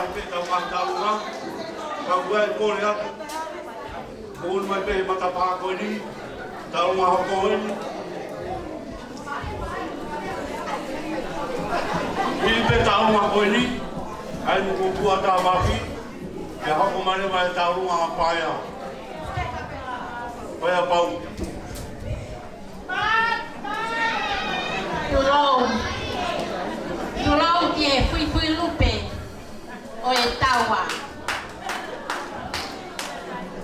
ai pe tau kantaunga. Kau ue kore atu. Kau mai pe matapaka koe ni. Tau maha koe ni. Ili pe tau maha koe ni. Ai mukukua tā mapi. E hako mare mai tau runga a paia. Paia pau. Tulou ke fui lupe o e taua.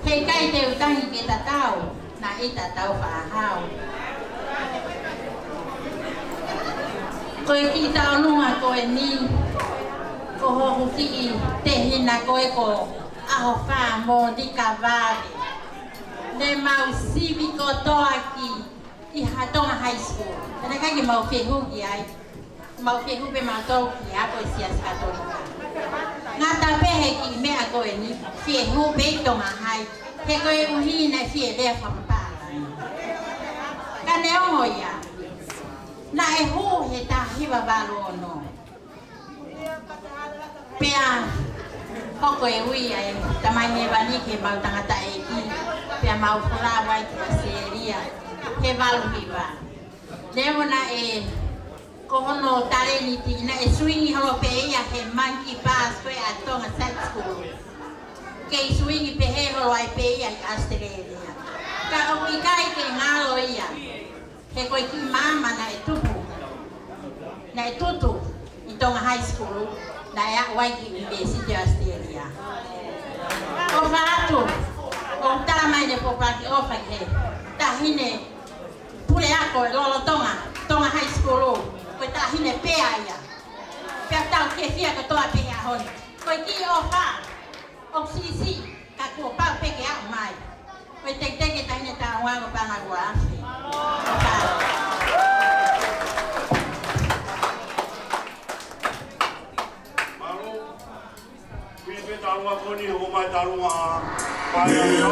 Hei kai te utangi ke tatau, na i tatau whaahau. Koe ki tau lunga koe ni, ko hoku ki i te hina koe ko aho wha mō di ka vāre. Ne mau sivi ko toa ki i Hatonga High School. Tēnā kai mau whehuki ai. Mau whehupe mau tau ki a koe sias katolika. Ngā tā pehe ki mea koe ni, whehupe tonga hai. He koe uhi nei whe lea whampārai. Ka ne ongo ia. Na e hō he tā hiwa walo ono. Pea, hoko e ui ai, tamai me wani ke mau tangata e ki. Pea mau whura wai ki a seria. He walu hiwa. Nemo na e kohono tare ni tina e swingi holo pe ia he monkey bars koe a Tonga Side School. Kei swingi pe he holo ai pe ia i Australia. Ka o i kai ke ngalo ia. He koe ki mama na e tupu. Na e tutu i Tonga High School. Na e a wai ki University Australia. O whaatu. O tamai ne popaki ofa ke. Tahine pule ako e lolo Tonga High School. Koe tahine pea ia. Pea tau ke fia ka toa peke a honi. Koe ki o wha. O sisi ka kua pau peke a mai. Koe teke tahine tā wango panga kua afi. Maro, pili pe tarunga koni, ho mai tarunga paia.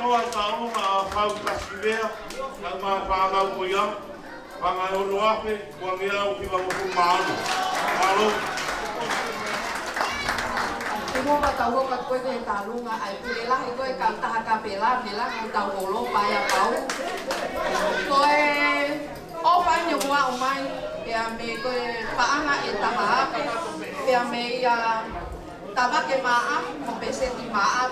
noa taonga pau kasivea, ma whaangau ko ia, whangai ono ape, kua mea o ki wangoku maano. Malo. Hoka tau hoka koe koe tālunga ai pule lahi koe kau taha ka pela mela kau tau holo paia pau. Koe opa nyo mua umai pea me koe paanga e taha ape pea me ia tabake maa mo peseti maa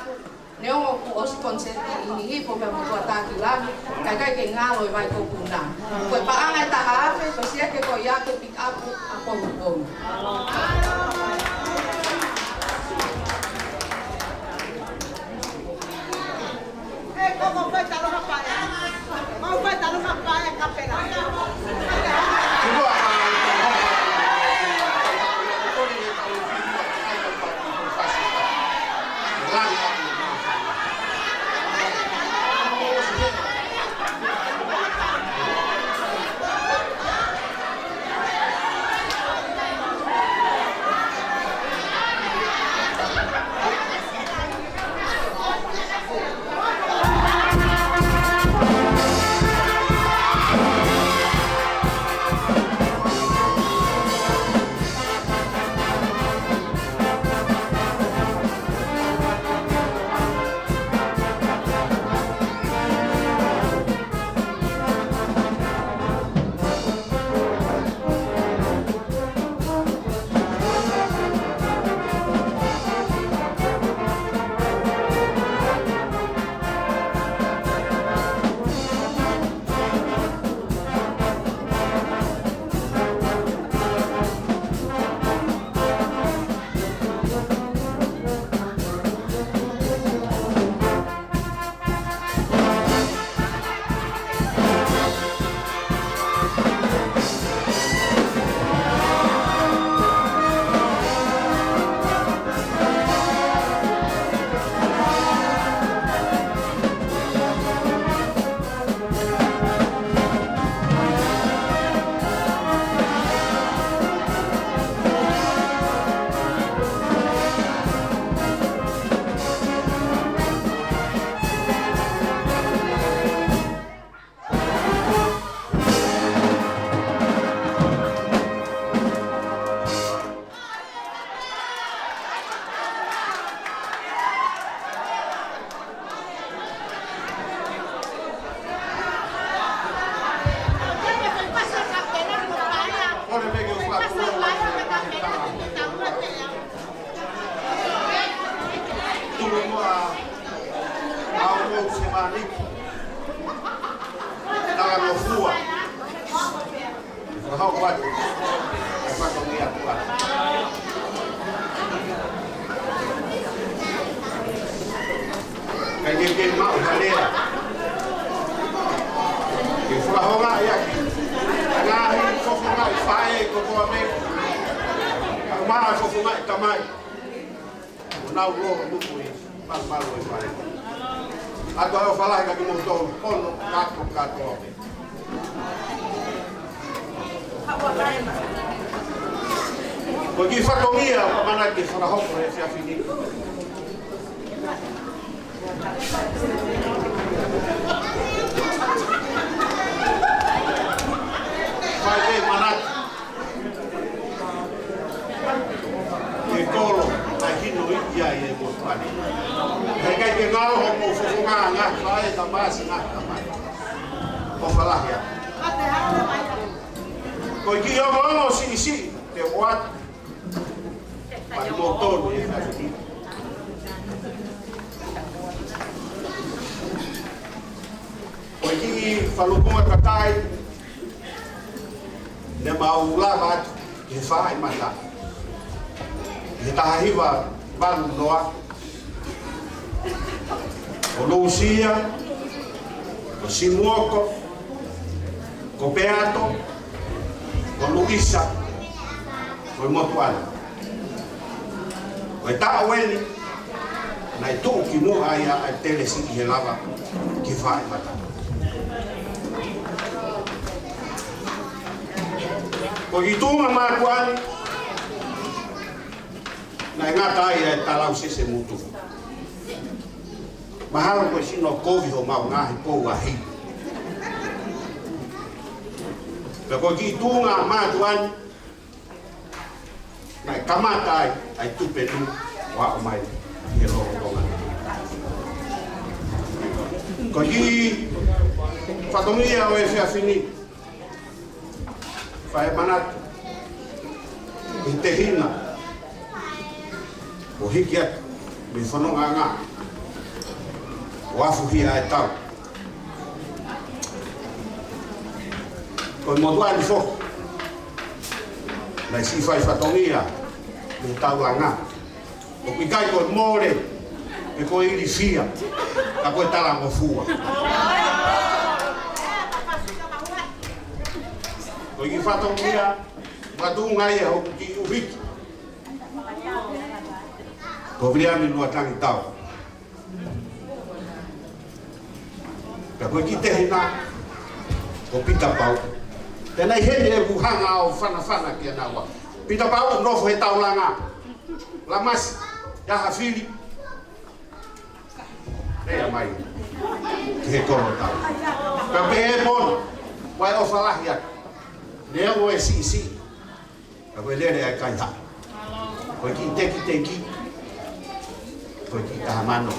neo ku os konseti ini po pe mo taki lagi kai kai ke ngalo vai ko kuna. Koe paanga e taha ape pasia ke koe ia ke pick up ako hukong. Como foi tá no paia? Como foi tá no paia capela? Agora eu falar que aqui montou no gato. Porque fatomia, mana que fora roupa, esse é finito. Vai ver, manate. E colo, aqui no Índia e em Botsuani. É que tem galo, como fofocar, vai da base, também. Vamos falar aqui. Porque eu vou se te guardo. Para o motor, esse é finito. Porque falou com a catai. Ne mau lavat e fai mata. E tahiva balu noa. O Lucia, o Simuoco, o Beato, o Luisa, o Motuano. O Etaueli, na itu ki mo ai a telesi ki lava ki fai mata. Porque tu mamá kuani na ngata ai talau se mutu. Mahalo ko sino kovi o mau ngahi pou ahi. Ka ko ki tunga matuan mai kamata ai tupe tu wa mai he lo lo. Ko ki fatomia o ese afini. Fai manat intehina. O hikiat mi fononga nga. Wafu hia e tau. Ko mo tuan fo. Lai si fai fatongia mi tau anga. O pikai ko more e ko iri fia. Ka ko tala mo fua. Ko ki fatongia matu ngai ho ki uviki. Ko via mi lua tangi tau. Ka ko ki te hina ko pita pau. Tenai hene e buhanga o fana ki ana wa. Pita pau no fo he tau langa. Lamas ya hafili. Ei mai. Ke kono tau. Ka be bon. Wai o falah ya. Ne o e si. Ka ko lere ai kai ha. Ko ki te ki. Ko ki ta mano.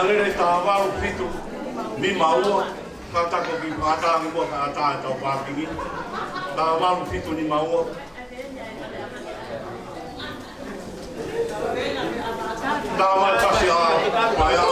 Alere tawaru fitu mi maua kata ko bi ata ngi bo ata ta pa bingi tawaru fitu ni maua tawaru pasi a maya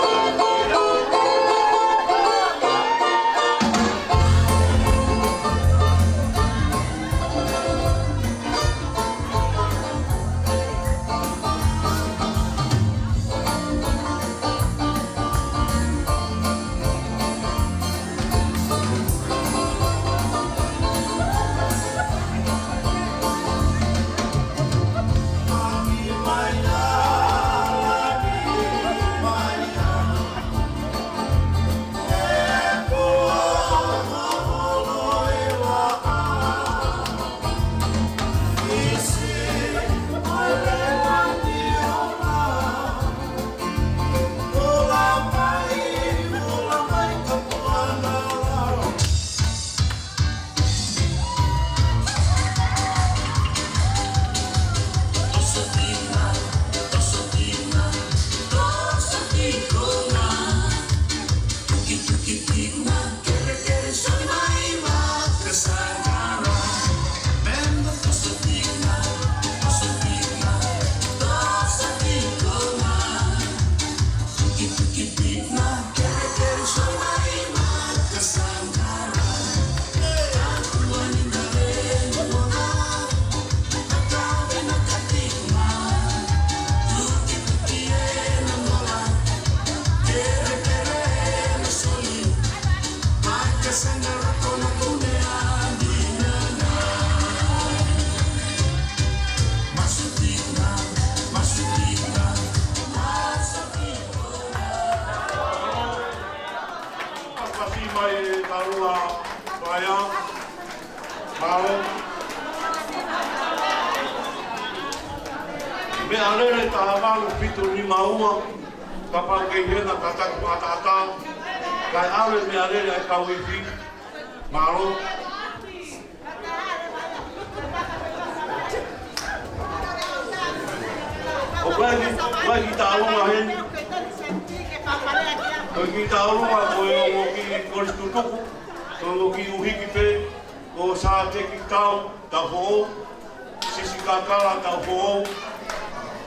me alere tawaru fitu ni maua kapal ke hena kata mata kai ale me alere ai kau ifi malo o vai taurunga hen o ki taurunga o ki konstitutuku o ki uhiki pe o sa te ki tau ta ho sisi kakala ta ho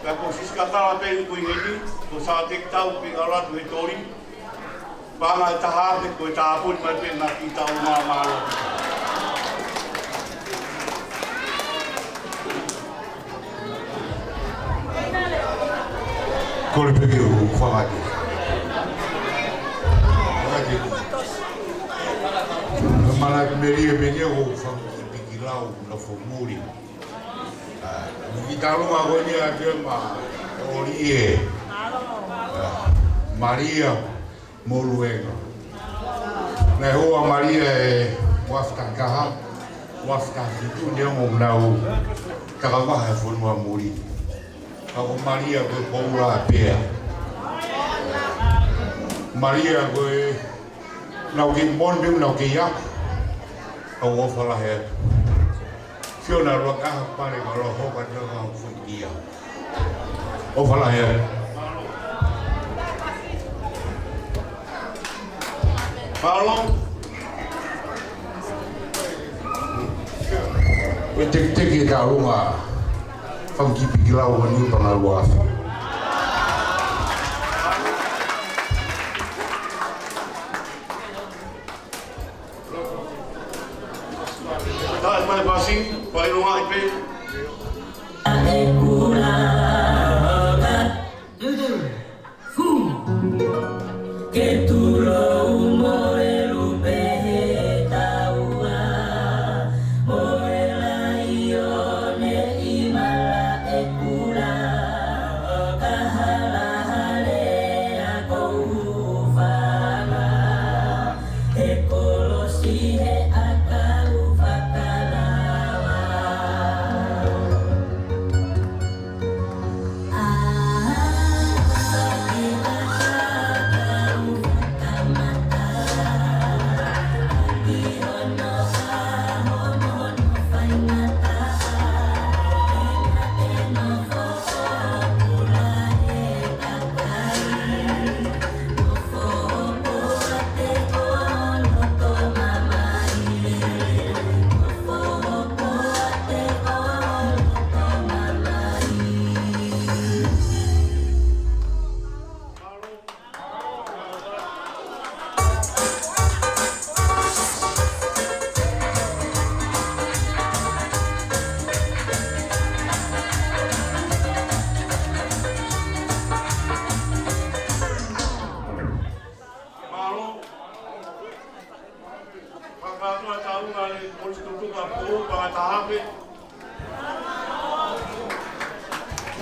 ka ko sisi kakala pe ni ko heni o sa te ki tau ki ala tu he tori panga ta ha te ko ta pu mai pe na ki tau ma malo Kore peke o whakake. Ka malaki meria menia o whakake piki lau na whamuri. Niki talunga honi a te ma ori e. Maria Moluenga. Nei hoa Maria e wafta kaha, wafta fitu ne mo nau karawa e fonua muri. Ako Maria ko paura pea. Maria ko nau ki mon bim nau ki yak. Au ofala he. Fiona roka pare ko ro ho ka no fungia. Ofala he. Paulo. O tek ka runga. Fangi pikilau ni pangalua. Dai mai passing, vai runga ipe.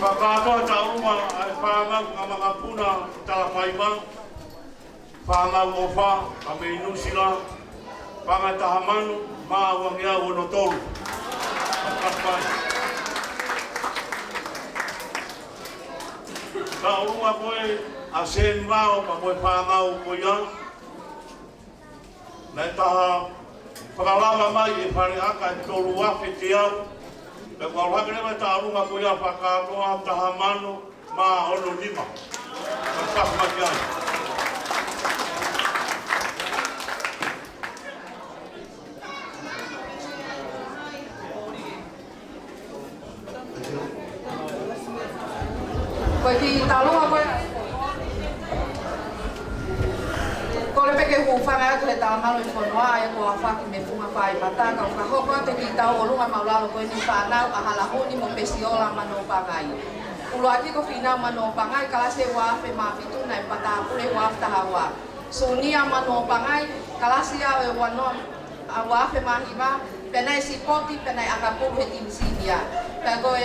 Pagkakato sa uma ay pangag ng mga puna talapaybang, pangag ofa, kami sila, pangatahaman, maawang yaw notol. Pagkakay. Sa uma ko ay asen mao, pamoy pangaw ko yan. Naitaha, pagkalama may ipariakan toluwa kitiyaw. Kalau hak ni macam arung aku ya pakai tuan tahaman ma ono lima, tetap macam. Bagi tahu apa? Kalau pergi hufang aku le tahu malu informa aku apa que me fuma pai mata kau kau kau te kita ulu mau lalu kau ni panau ahalahu ni mau pesiola mano pangai. Ulu lagi kau final mano pangai kalau sewa pe maaf itu naik patah pule waf tahawa. Sunia mano pangai kalau sia wano waf pe mahiba penai sipoti penai akapu hetim sidia. Pero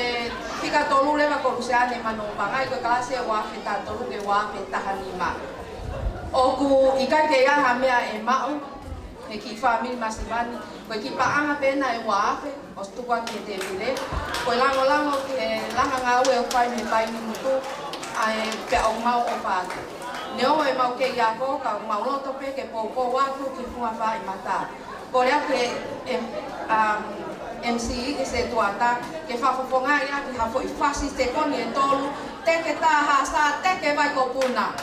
fika tolu leva korusiane mano pangai kalau sia waf ta tolu ke waf tahanima. Oku ika ke ya hamea e mau e ki family masibani ko ki paanga pena e wafe ostuka ke te vile ko lango ke langa ngau e pai me pai ni mutu ai pe o mau o pa neo e mau ke ya ko ka mau lo to pe ke po wa ku ki fua fa i mata ko ya ke MC se tuata ke fa fofonga ya ki ha fo i fasi te koni e tolu te ke ta ha sa te ke vai ko puna.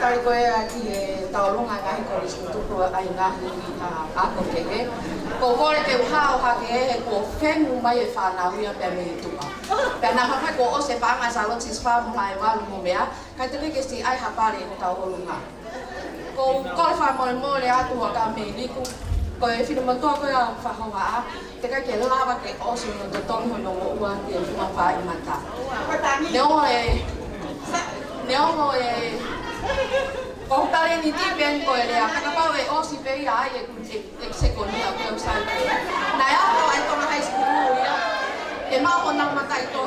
tai koe ki e taolonga ngahi ko i stutuku ai ngahi ako keke. Ko kore te uhao hake e ko whengu mai e whanau ia pia me tuka. Pia nā hawhai ko o se whaanga sa lotis whamu mai walu mo mea, kai te reke si ai hapare e taolonga. Ko kore whamore more atu waka me liku, ko e whina matua koe a whahoa te kai ke lawa ke oso no te tongo no mo ua te whina wha i mata. Neo e ko tare ni ti ben ko e a kakapau e osi pe ia ai e sekonia ko sai. Na ia ko ai tona high school ia. E ma ko nang matai to.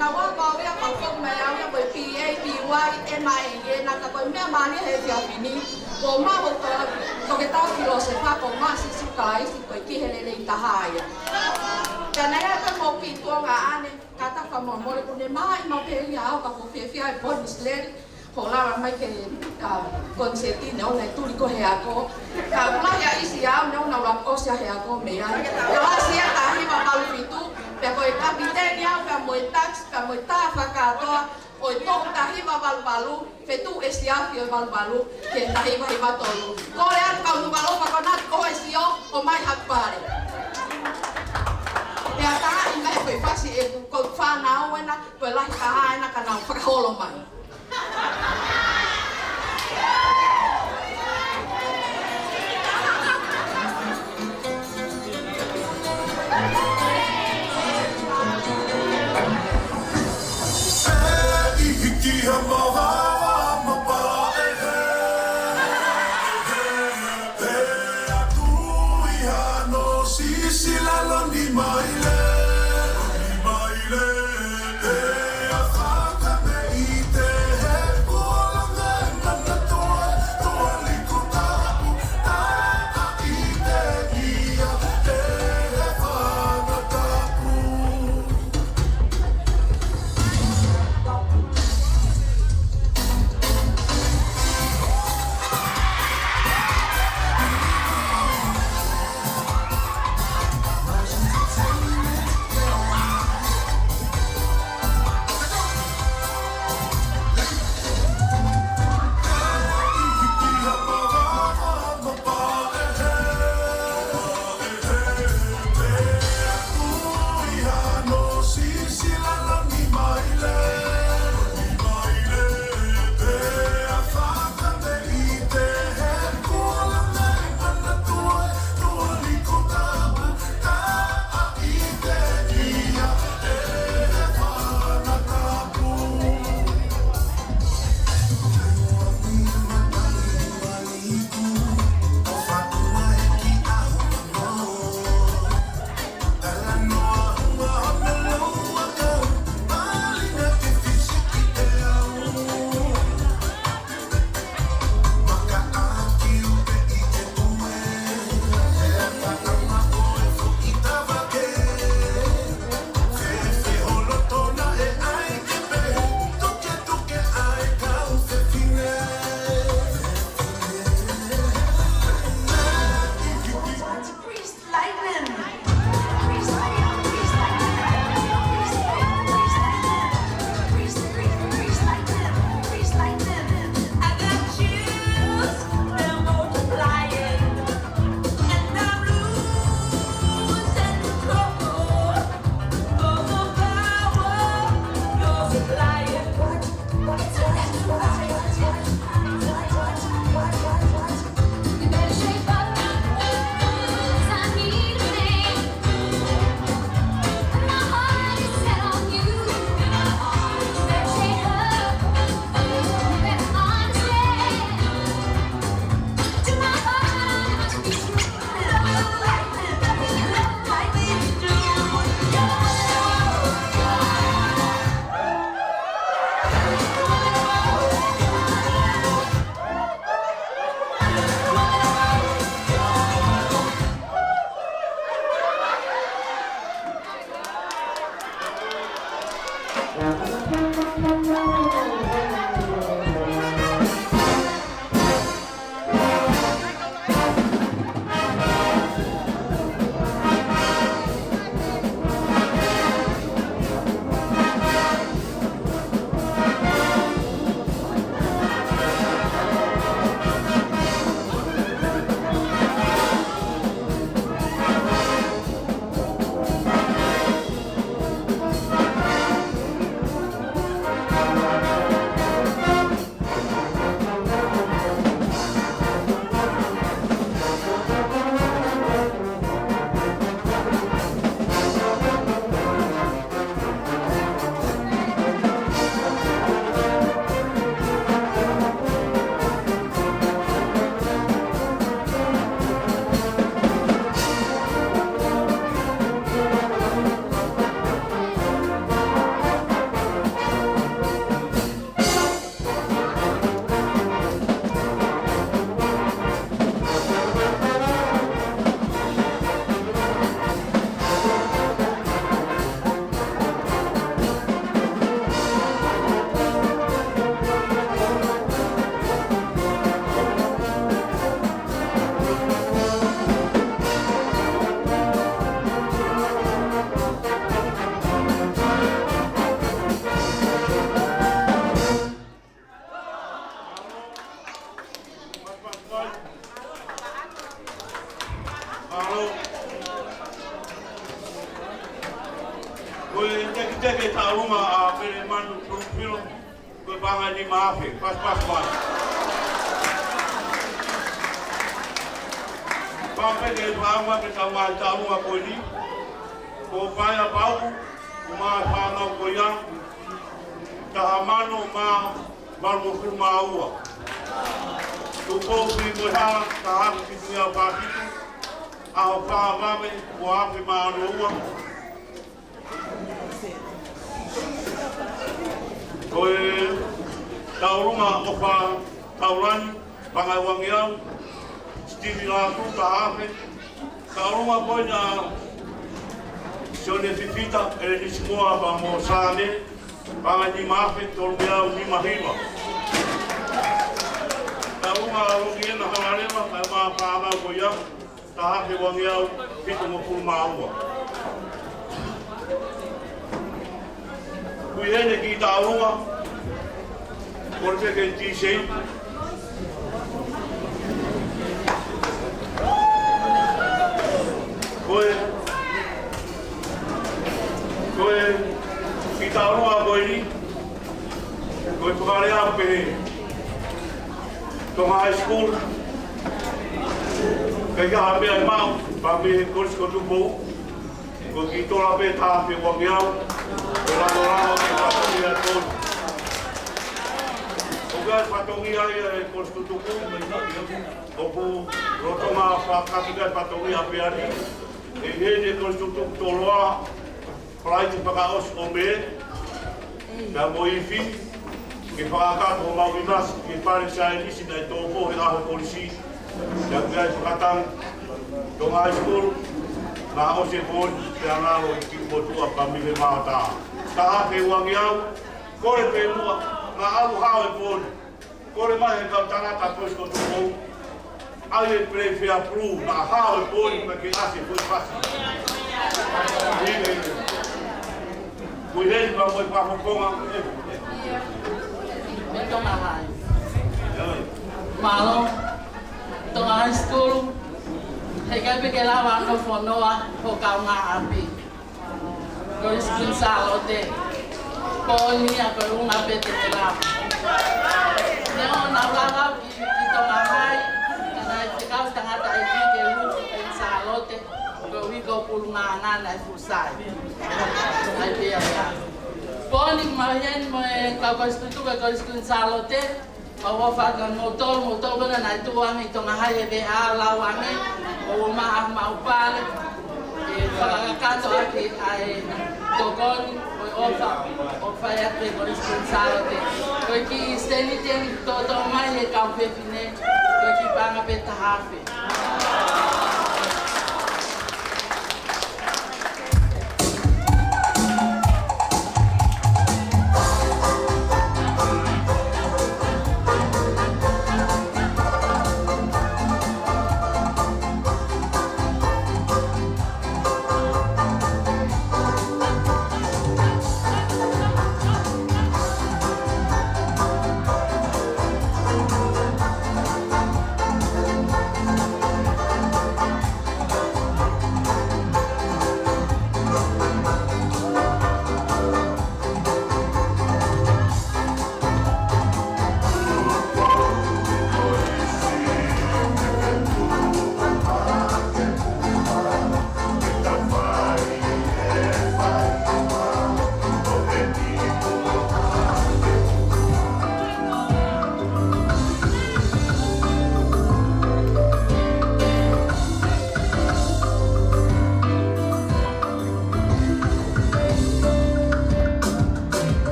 Na wa ko ia ko ko me ia ko PA PY MI e na ka ko me mani he fia fini. Ko ma ko ke tau filosofa ko ma si kai si ko ki hele le tahaya. Kana ia ka mo pi to nga ane kata ka mo mo ko ne mai mo pe ia ka ko fia fia bonus le. Ko la mai ke konseti ne ona tuli ko he ako ka la ya isi ya ne ona la ko sia he ako me ya la sia ta hi ma balu fitu pe ko e kapiten ya ka mo tax ka mo ta fa ka to o to ta hi ma balu fe tu e sia fi balu ke ta hi ma to ko le an ka no balu pa ko na o e sio o mai hak pare ya ta i mai ko fa si e ko fa na o na ko la ka na ka na fa ko lo mai. Maile, e a whaka me i te te ke taurunga a pere manu pilo koe banga ni maafe, pas mai. Pampe ke tuanga pe taurunga koe ni, ko whaia pau, ko maa whanau koe ia, taha mano maa malmofu maa ua. Tuko ki koe haa, ka haku ki tungia pātitu, aho whaa mame, ko hape maa no ua. Koe taurunga o wha taurani, pangai wangiau, Stevie Latu, ka hape. Taurunga koe na Sione Fifita, ele nisimoa pa mo sāne, pangai ni mafe, tolmeau ni mahima. Taurunga rongi ena halarema, kai maa whaamau koe iau, ka hape wangiau, pito mo pulu maua. Kui hene ki taurunga, kore peke T-Shei. Koe ki taurunga koe ni, koe tukarea pehe tonga high school. Kai ka hape ai mau, pa pehe kores ko tupo, koe ki tola pe tāpe wangiau, Ramo ke patongi a tonu. Oga patongi ai e konstitutuku, opu rotonga whakakika patongi a peari, e hene konstitutuku toloa, praiti whakaos o me, na moifi, ke whakakato o mauimas, ke pare sae nisi na e tōpo he aho polisi, na kuai whakatang, tonga high school, na ose pōni, te anaro i ki motua pa mihe mātaa. Ka hape wangiau, kore pe mua, ngā alu hao e pōni. Kore mai he kau tangata pois ko tukou. Ai e play fair proof, ngā hao e pōni me ke ase pui pasi. Kui hei pa moi pahokonga. Me tonga hai. Malo, tonga high school. He kai peke lawa no whonoa ho kau ngā api. Koe skin salote, pōni a koe unga pete te lawa. Neo na wawau ki tonga hai, kana e te kau tangata e ki ke uku e salote, koe wiko pulu ngā ngana e fusai. Ai pia ia. Pōni mahieni mo e kau koe stutuka koe skin salote, ma wawhaka motoro kona nai tuangi tonga hai e vea lauangi, o maa maupale, e whakakato aki ai tokoni, o whai ake kore sponsalote. Koe ki steni teni toto mai he kau whewhine, koe ki panga pe tahawhi.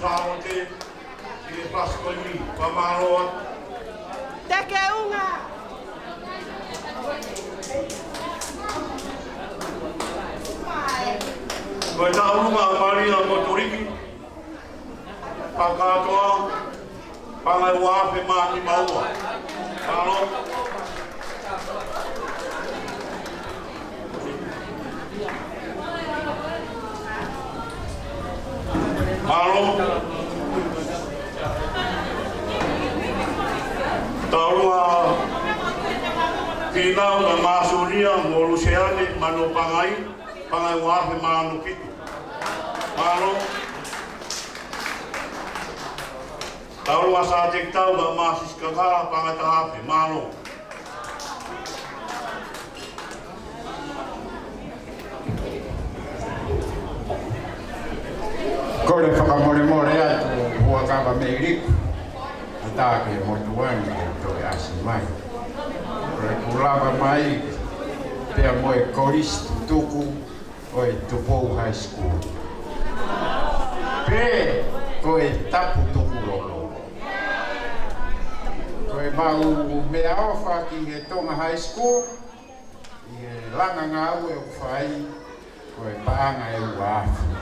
tawa te i le pasko i pamaroa. Te ke unga. Koe taurunga Maria Motoriki, pakatoa, pangai wape mani maua. Palo. Palo. Taurunga Pinau na Masuria, Moluseane, Mano Pangai, Pangai wape manu kitu. Palo. Taurunga sa tektau na Masis Kakara, Pangatahape, Malo. Ko le whakamore atu hua kawa meiriku. Ata ke motuani to e asi mai. Ko le kulawa mai pia moe Koristi tuku o e Tupou High School. Pe ko e tapu tuku lolo. Ko e mau mea ofa ki he Tonga High School. I he langa ngā ue o whai ko e paanga e uafu.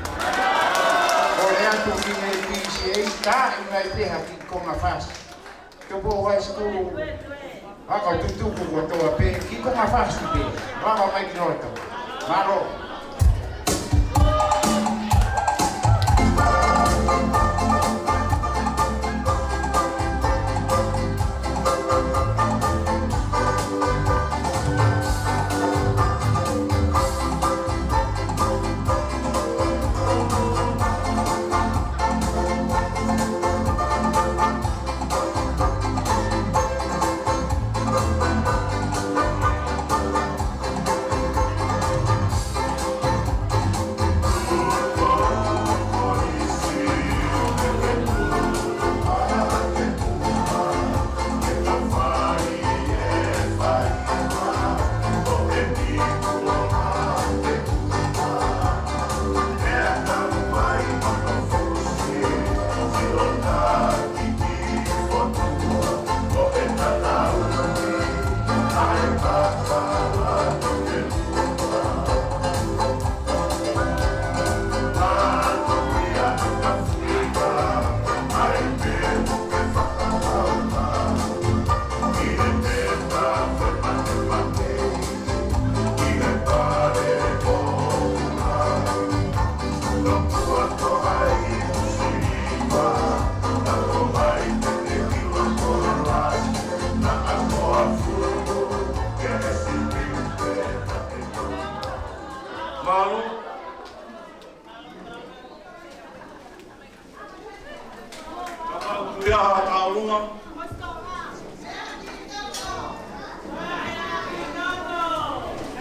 Ore atu ki nei PCA, tā i mai peha ki konga whasi. Tupou High School, waka tutuku ko toa pe, ki konga whasi pe, waka mai ki noto. Maro.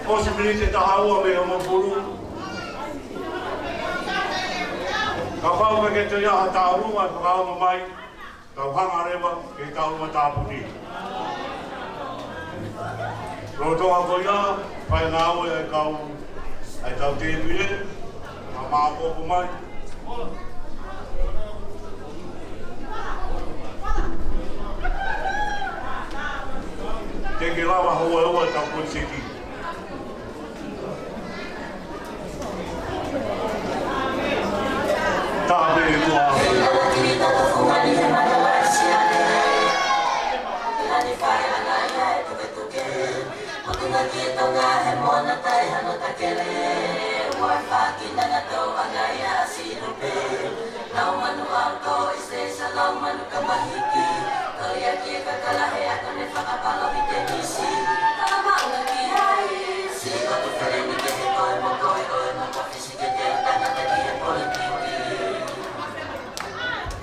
Posibilite tahaua me o mapuru. Ka whau me ke te iaha taurunga, ka whau mai, ka hanga rewa ke taurunga tāpuni. Rotonga ko ia, whai ngā ue ai kau, ai tau te pile, ka māpopo mai. Te ke lawa hoa ua tau konseki. Tabe tua.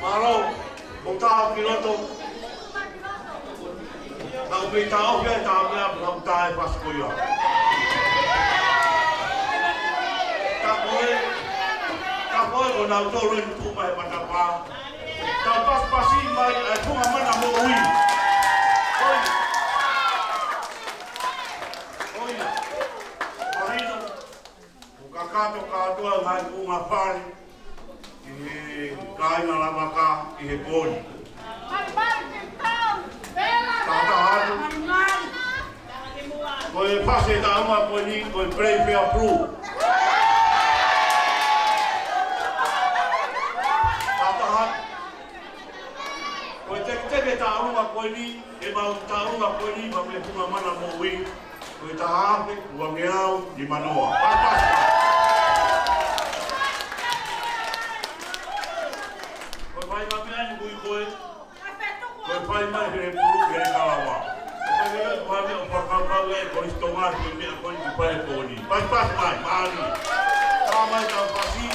Malo, montaha piloto. Nau me tau kia tau mea nau tae paskoia. Ka koe ko nau tolu en tuma he patapā. Ka paspasi mai ai tunga mana mo ui. Oina. Marino. O kakato katoa ngai kunga whare. I Kainga la maka I he poni. Tata hatu. Koe pase ta ama poni, koe pray for approve. Tata hatu. Koe teke ta ama poni, e mau ta ama poni, ma me punga mana mo wing. Koe ta hape, ua ngeau, di manoa. Papas. Pai mai ai kui koe. Koe pai mai he puru he kalawa. Koe mai pai mai o pakapau e koe stongar koe mea koe ki pai poni. Pas mai, maari. Tā mai tau pasi.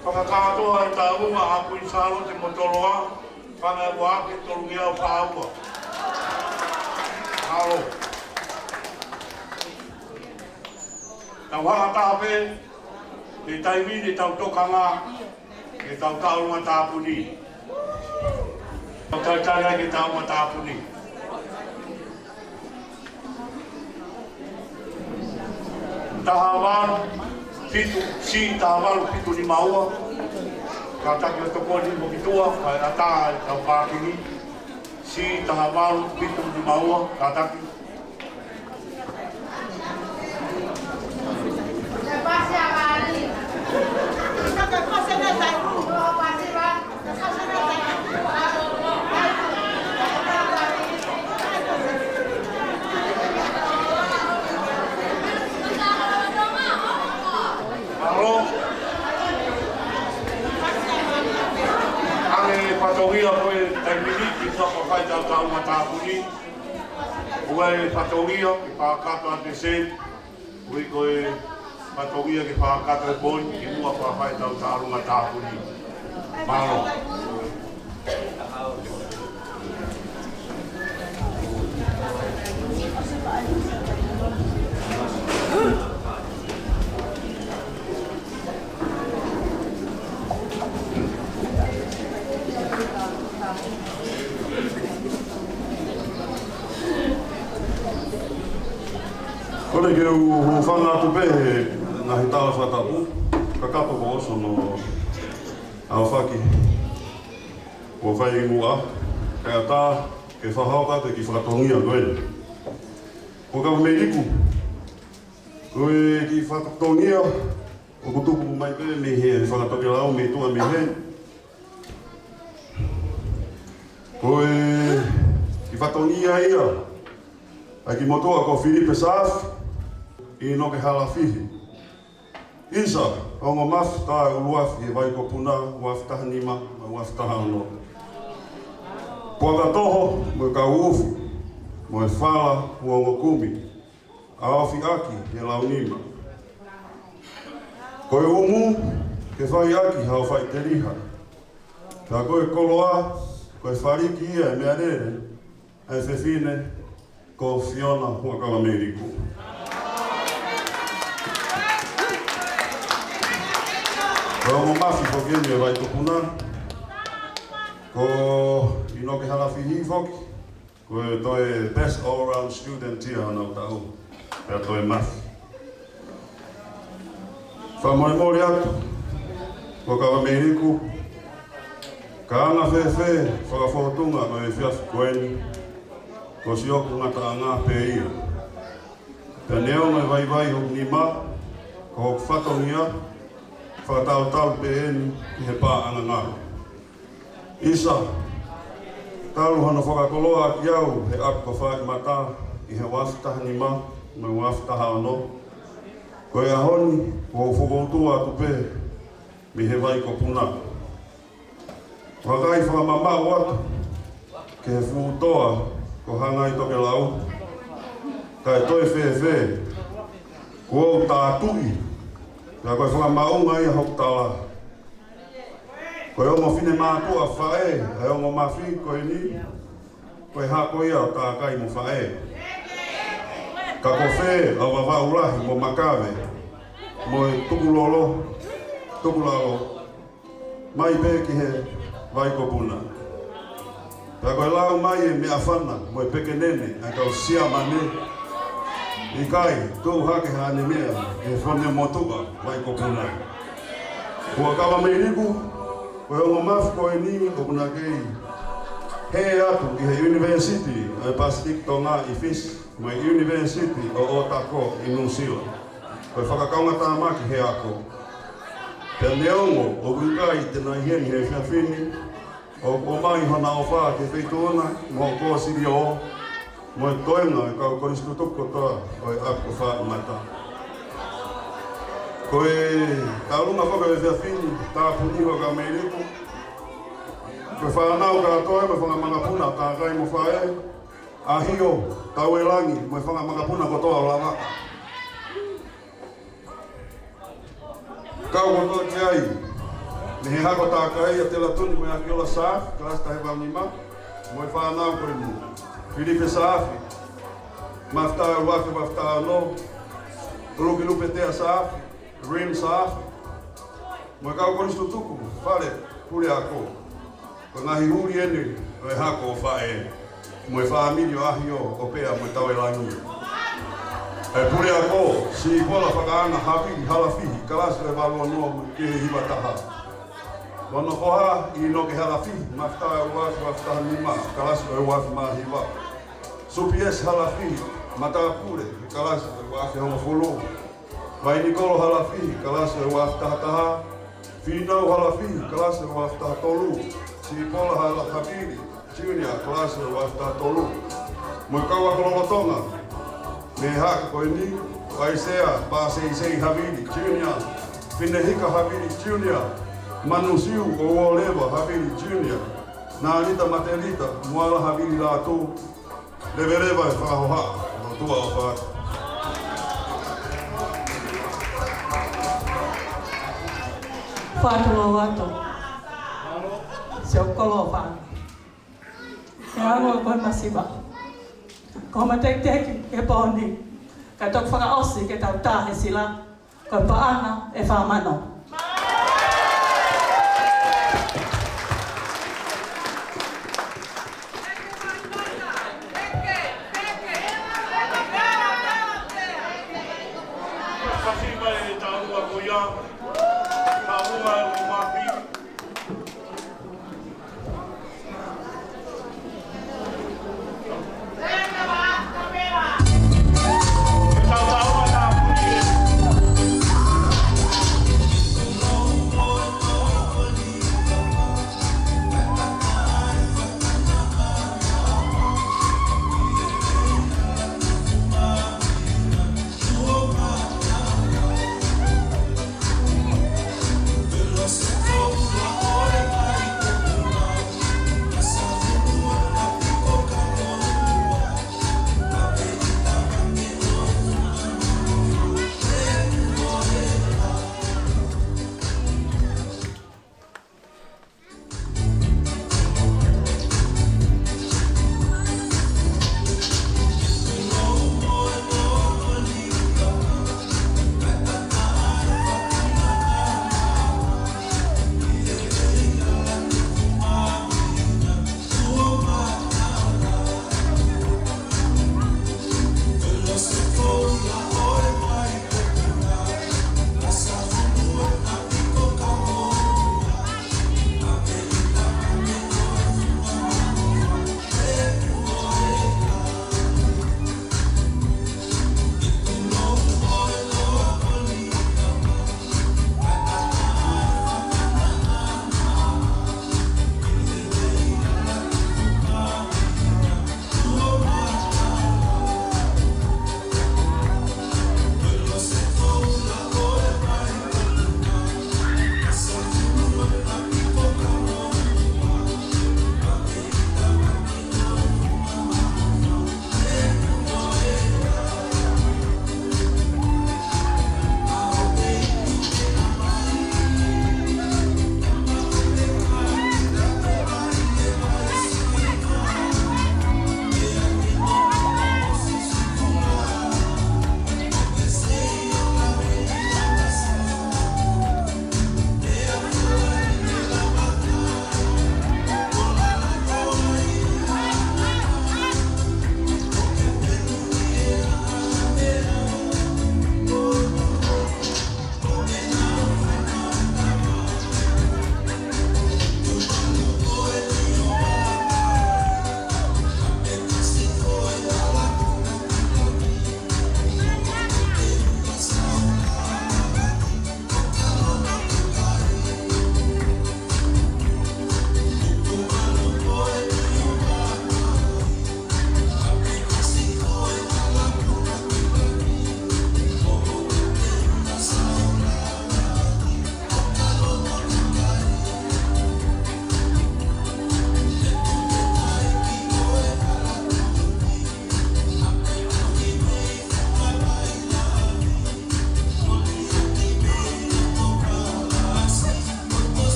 Whakakātoa e tā unga a kui sālo te motoroa, whanga wāke tolungia o whāua. Halo. Tā whanga tāpe, e taimi ne tau tokanga, e tau taurunga tāpuni. Tau tautanga ke taurunga tāpuni. Taha wānu, Pitu, si tawalu pitu ni maua, kataki o toko ni mokitua, kai ata tau pākingi, si tawalu pitu ni maua, kataki. Patogia koe taimini ki whaka whai tau tau matapuni. Ue patogia ki whakakato ante sen. Ue koe patogia ki whakakato e boi ki mua whaka whai tau tau matapuni. Malo. Kore ke u whanga atu pe nahi tāla whatapu, ka kapa ko oso no awhaki. Ko whai mua, kaya tā ke whahao kate ki whakatongia koe. Ko ka me iku, koe ki whakatongia, o kutupu mai pe me he whakatongia lau me tua me he. Koe ki whakatongia ia, ai ki motoa ko Filipe Saf, I no ke hala fihi. Isa, ongo maf tā uruafi e vai ko puna, uafi taha nima, uafi taha ano. Puaka toho, mo ka ufu, mo e whala, uongo kumi, a awhi aki e lau nima. Koe umu, ke whai aki hao whai te riha. Ka koe koloa, koe whariki ia e mea rere, e whewhine, ko Fiona Huakala Meriku. Ko mo mafi ko kemi e vai topuna. Ko ino ke hala fihi foki. Ko toi best all-round student tia ana o tau. Pea toi mafi. Whamoe mori atu. Ko kawa Meriku. Ka anga whewhe, whakawhotunga no e whiafu koeni. Ko si oku ngata a ngā pe ia. Pea neo mai vai vai hok ni ma. Ko hok whatongia. Whakatau pe eni ki he pā anga ngā. Isa, talu hana whakakoloa ki au he ako whai mata I he waftaha ni ma, me waftaha ano. Ko e ahoni, ko whakautua atu pe, mi he vai ko puna. Wakai whakamama o atu, ke he futoa, ko hanga I toke lau. Kai toi whewhe, ko au tātui, Ka koe whakamaunga i hokutala. Koe ongo whine mātua whae, e ongo mawhi koe ni, koe hako ia o tākai mo whae. Ka ko whē a wawaurahi mo makawe, mo e tukulalo, mai pē ki he waikopuna. Ka koe lau mai e mea whana, mo e peke nene, a kau sia mane. I kai, tū hake hane mea, e whone motua, waikopuna. Kua kawa mei riku, koe ongo mafu koe ni, o kuna kei. He atu i he university, e Pacific Tonga i Fish, mai university o Otako i New Zealand. Koe whakakaunga tā maki he ako. Te neongo o wikai tēnā hieni he whiawhini, o mai hana o whā te wheituana, mo kō siri o, mo e toenga e kau koristu tuko toa, o e ako whā mata. Koe taurunga whaka e whiawhini, tā puniho ka meiriku, koe whanau ka atoe, me whanga mangapuna, tā kai mo whae, ahio, tau e langi, mo e whanga mangapuna ko toa o lavaka. Kau koto te ai, me he hako tā kai a te latuni mo e akiola Saafi, klasi tahe wangima, mo e whanau koe ni, Filipe Saafi, maftaa uwake maftaa no, Uruki Lupe Tea Saafi, Rim Saafi, mo e kau koristu tuku, whare, kure ako. Ko ngahi huri ene, o e hako o whae, mo e whaamiri o ahi o pea mo e tau e langi. E pure ako, si pola whakaanga hawiri halafihi, kalasi le walua noa mo ke hiwa taha. Wano koha, i no ke halafihi, maftaa e uwafi waftaha nima, kalasi e uwafi mahiwa. Supies halafihi, mataa pure, kalasi e uwafi hongo fulu. Vai Nikolo halafihi, kalasi e uwafi taha. Finau halafihi, kalasi e uwafi taha tolu. Si pola hawiri, junior, kalasi e uwafi taha tolu. Mo kaua kololotonga, me haka koe ni, Waisea, Pasei Havili, Junior, Finehika Havili, Junior, Manusiu, Owoleva Havili, Junior, Nalita Matelita, Moala Havili Latu, Levereva e Whahoha, no tua o whaka. Whātolo wato, se o kolo whāna. E ango koe masiba. Ko ma tek e pōni, ka tok whakaosi ke tau tāhe sila, ko paana e whamano.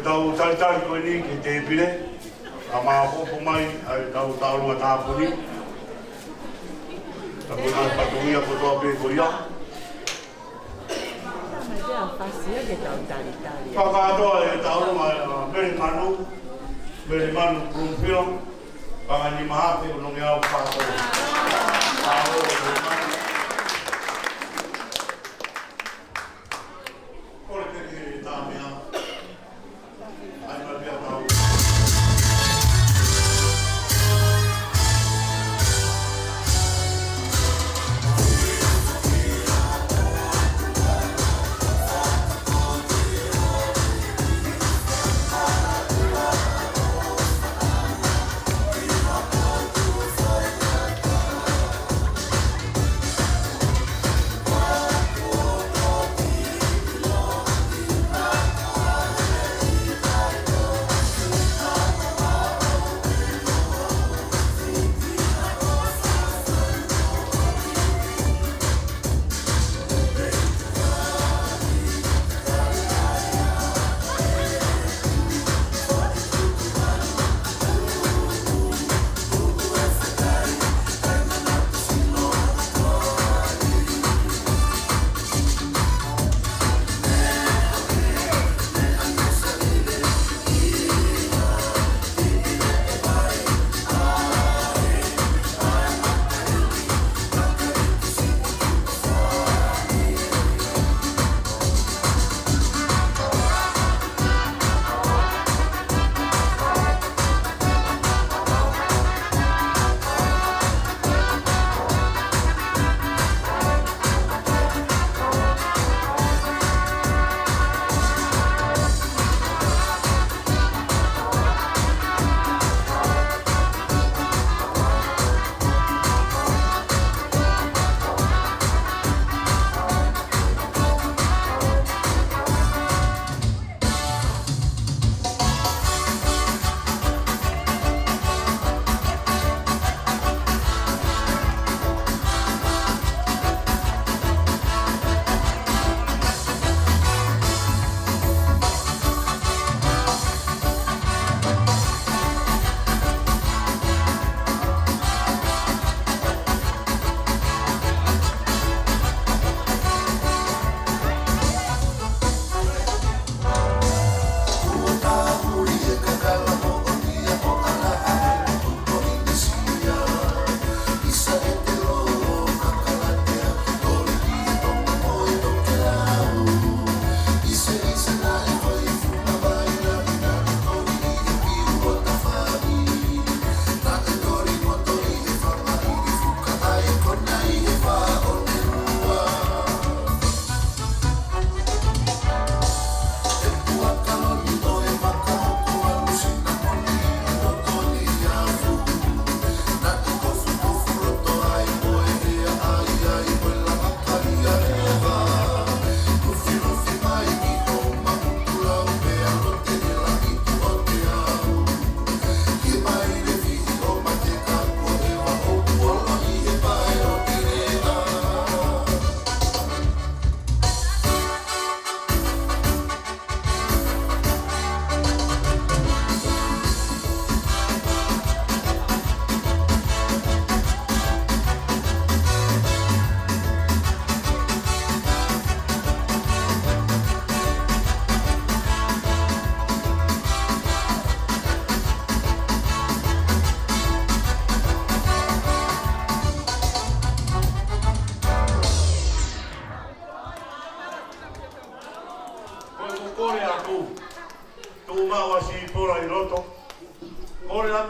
tau talitali koe ni ki te pire. A maa popo mai, ai tau taurua tāpuni. Ta koe nā patuia kotoa pe ko ia. Whakatoa e taurua Meri Manu Brunfilo. Pangani mahate o nongi au whakatoa. Tāurua Meri Manu. Kore te kiri tāmea. Ai mai pia tau.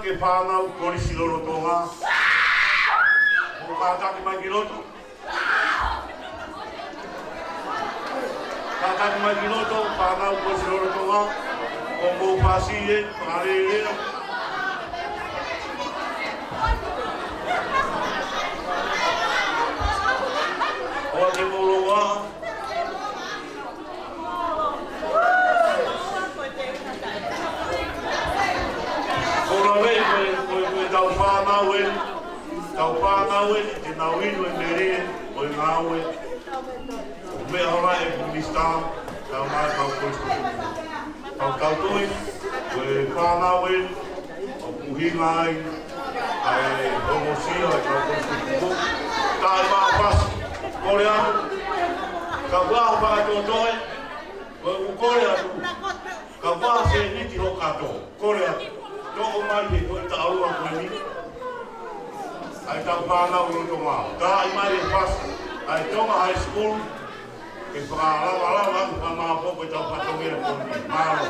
Ke whānau kori siloro tōngā. O kātaki mai ki roto. Kātaki mai ki roto, whānau kori siloro tōngā. O mō pāsi e, pāre e rea. O te mōro wā. Tau whānau e, te nau inu e mere, o i ngāu e. O mea hora e Pakistan, tau mai tau koristu. Tautoi, koe whanau e, o puhinga ai, ai homosia, ai kaukonstituku, tai maa pasi, kore atu, ka waho whakatotoe, koe ukore atu, ka waho se niti ho kato, kore atu, toko mai he koe ta aurua koe ni, ai tau whanau i roto maa, tai mai e pasi, ai Tonga High School, ke whakalawa atu ka maa popo i tau patongira koe ni, maaro.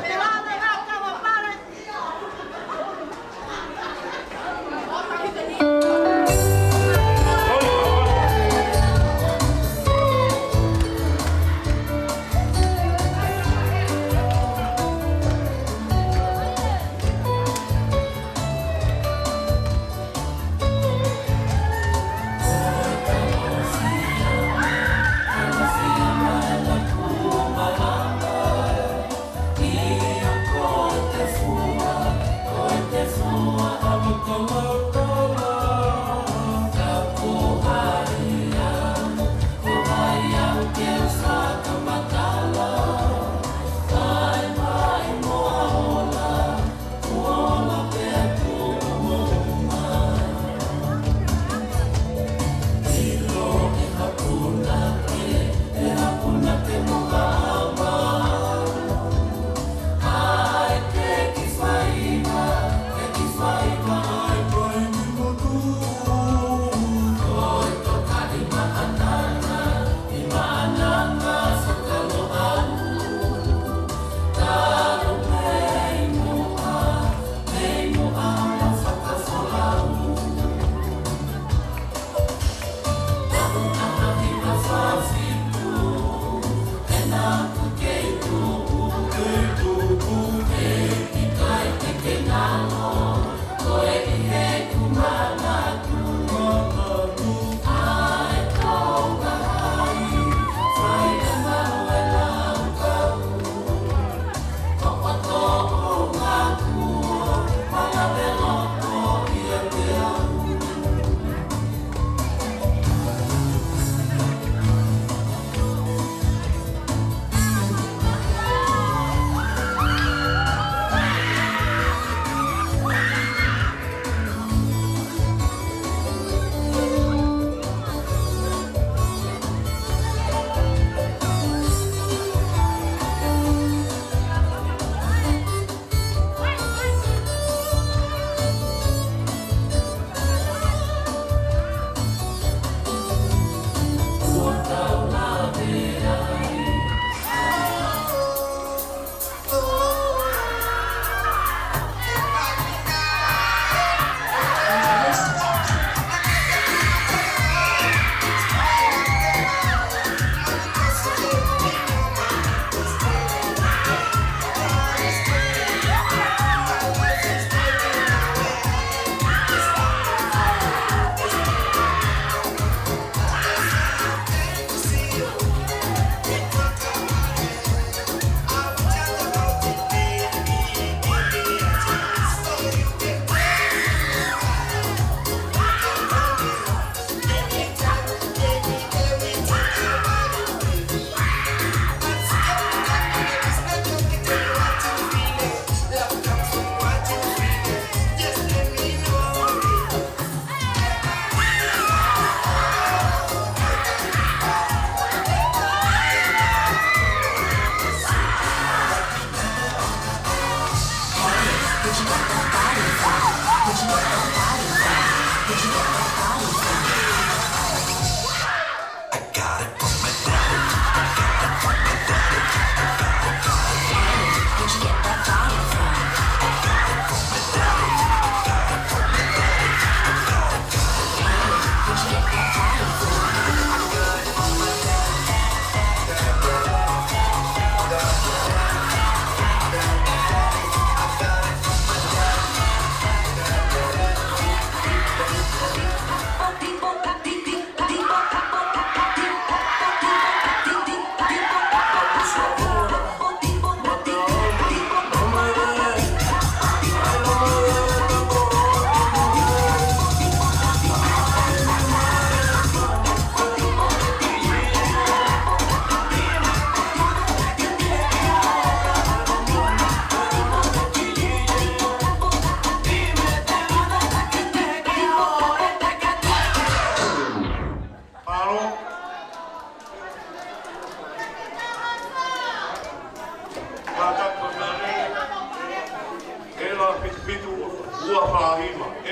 Ia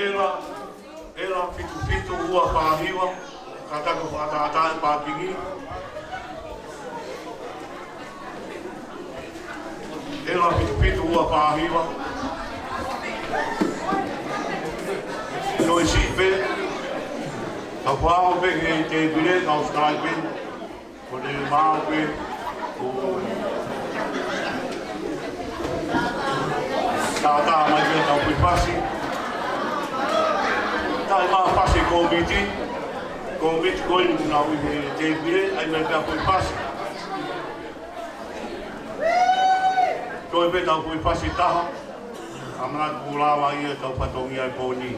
ela pitu ua pāhiwa, kataka whakataata e pāpingi. Ela pitu ua pāhiwa. No e sipe, a whāo pe ke te vire, ka uskai pe, ko ne māo pe, ko tātā mai pe tau pui pasi. Tai maa pasi komiti koi nau i te vire, ai mai pe pui pasi. Toi pe tau pui pasi taha, amana kulawa ia tau patongi ai pōni.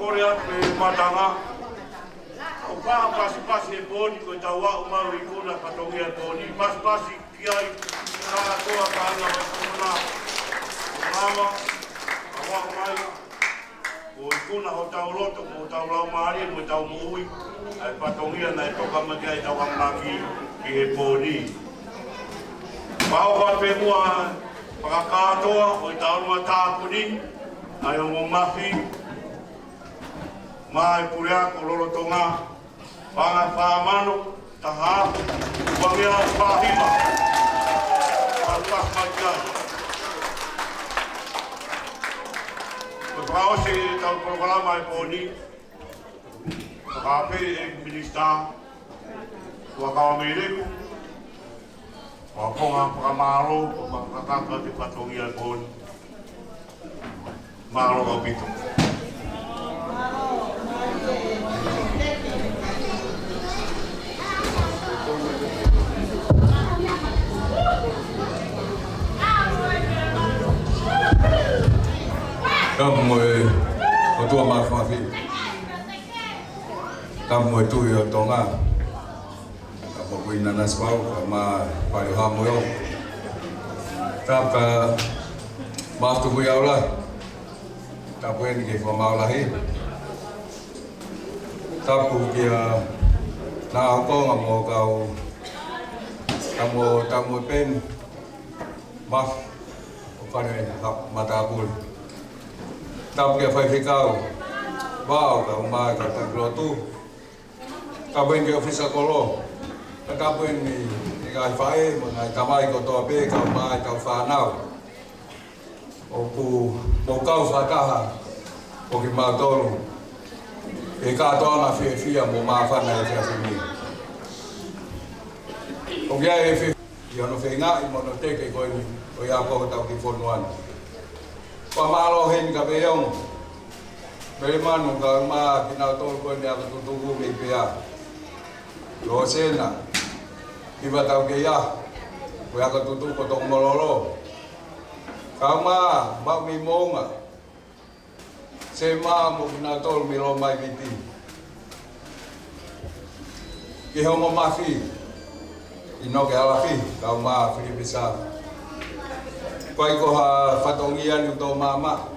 kore atu e matanga. O paha pasi e pōni koe tau wau maru i kona patongia e pōni. Pasi ki ai kāna toa kāna mai kona mama. A wau mai. O i kona ho tau roto, o tau lau maari, mo tau muui. Ai patongia nei toka maki ai tau kamaki ki he pōni. Pao wape mua pakakatoa, o i tau rua tāpuni. Ai o mo mafi. Mai purea ko loro tonga. Pangai whamano, taha, wangia o whahima. Alpas mai kai. Ko praose tau programa e pōni. Whakape e minista. Wakawa meireku. Waponga whakamaro, whakakaka te patongia e pōni. Maro au pito. Kam moe o tua mawhawhi. Kam moe tui o tonga. Ka pokui nana spau, ka ma pari ha moe o. Tap ka maftu kui aula. Tap weni ke whamaulahi. Tap ku kia nā hokonga mo kau. Tamo pen maf o whane hap matapul. Tap kia whai whikau, wao ka umai ka taklotu. Ka wen kia whisa kolo. Ka tap wen ni ngai whae, mo ngai tamai ko toa pe, ka umai tau whanau. O ku mokau whataha, o ki mātonu. E kātoanga whia mo māwhana e whiawhini. O kia e whia, i ono whinga i mono teke koe ni, o ia koko tau ki whonuana. Kwa malo hen ka beong. Bere manu ka ma kina tol ko ni aka tutugu me pea. Lo sena. Iba tau ke ya. Ko aka tutu ko tong mololo. Ka ma ba mi monga. Se ma mo kina tol mi lo mai viti. Ki homo mafi. Ino ke ala fi ka ma fi bisa. Pai ko ha whatongia ni tō mama.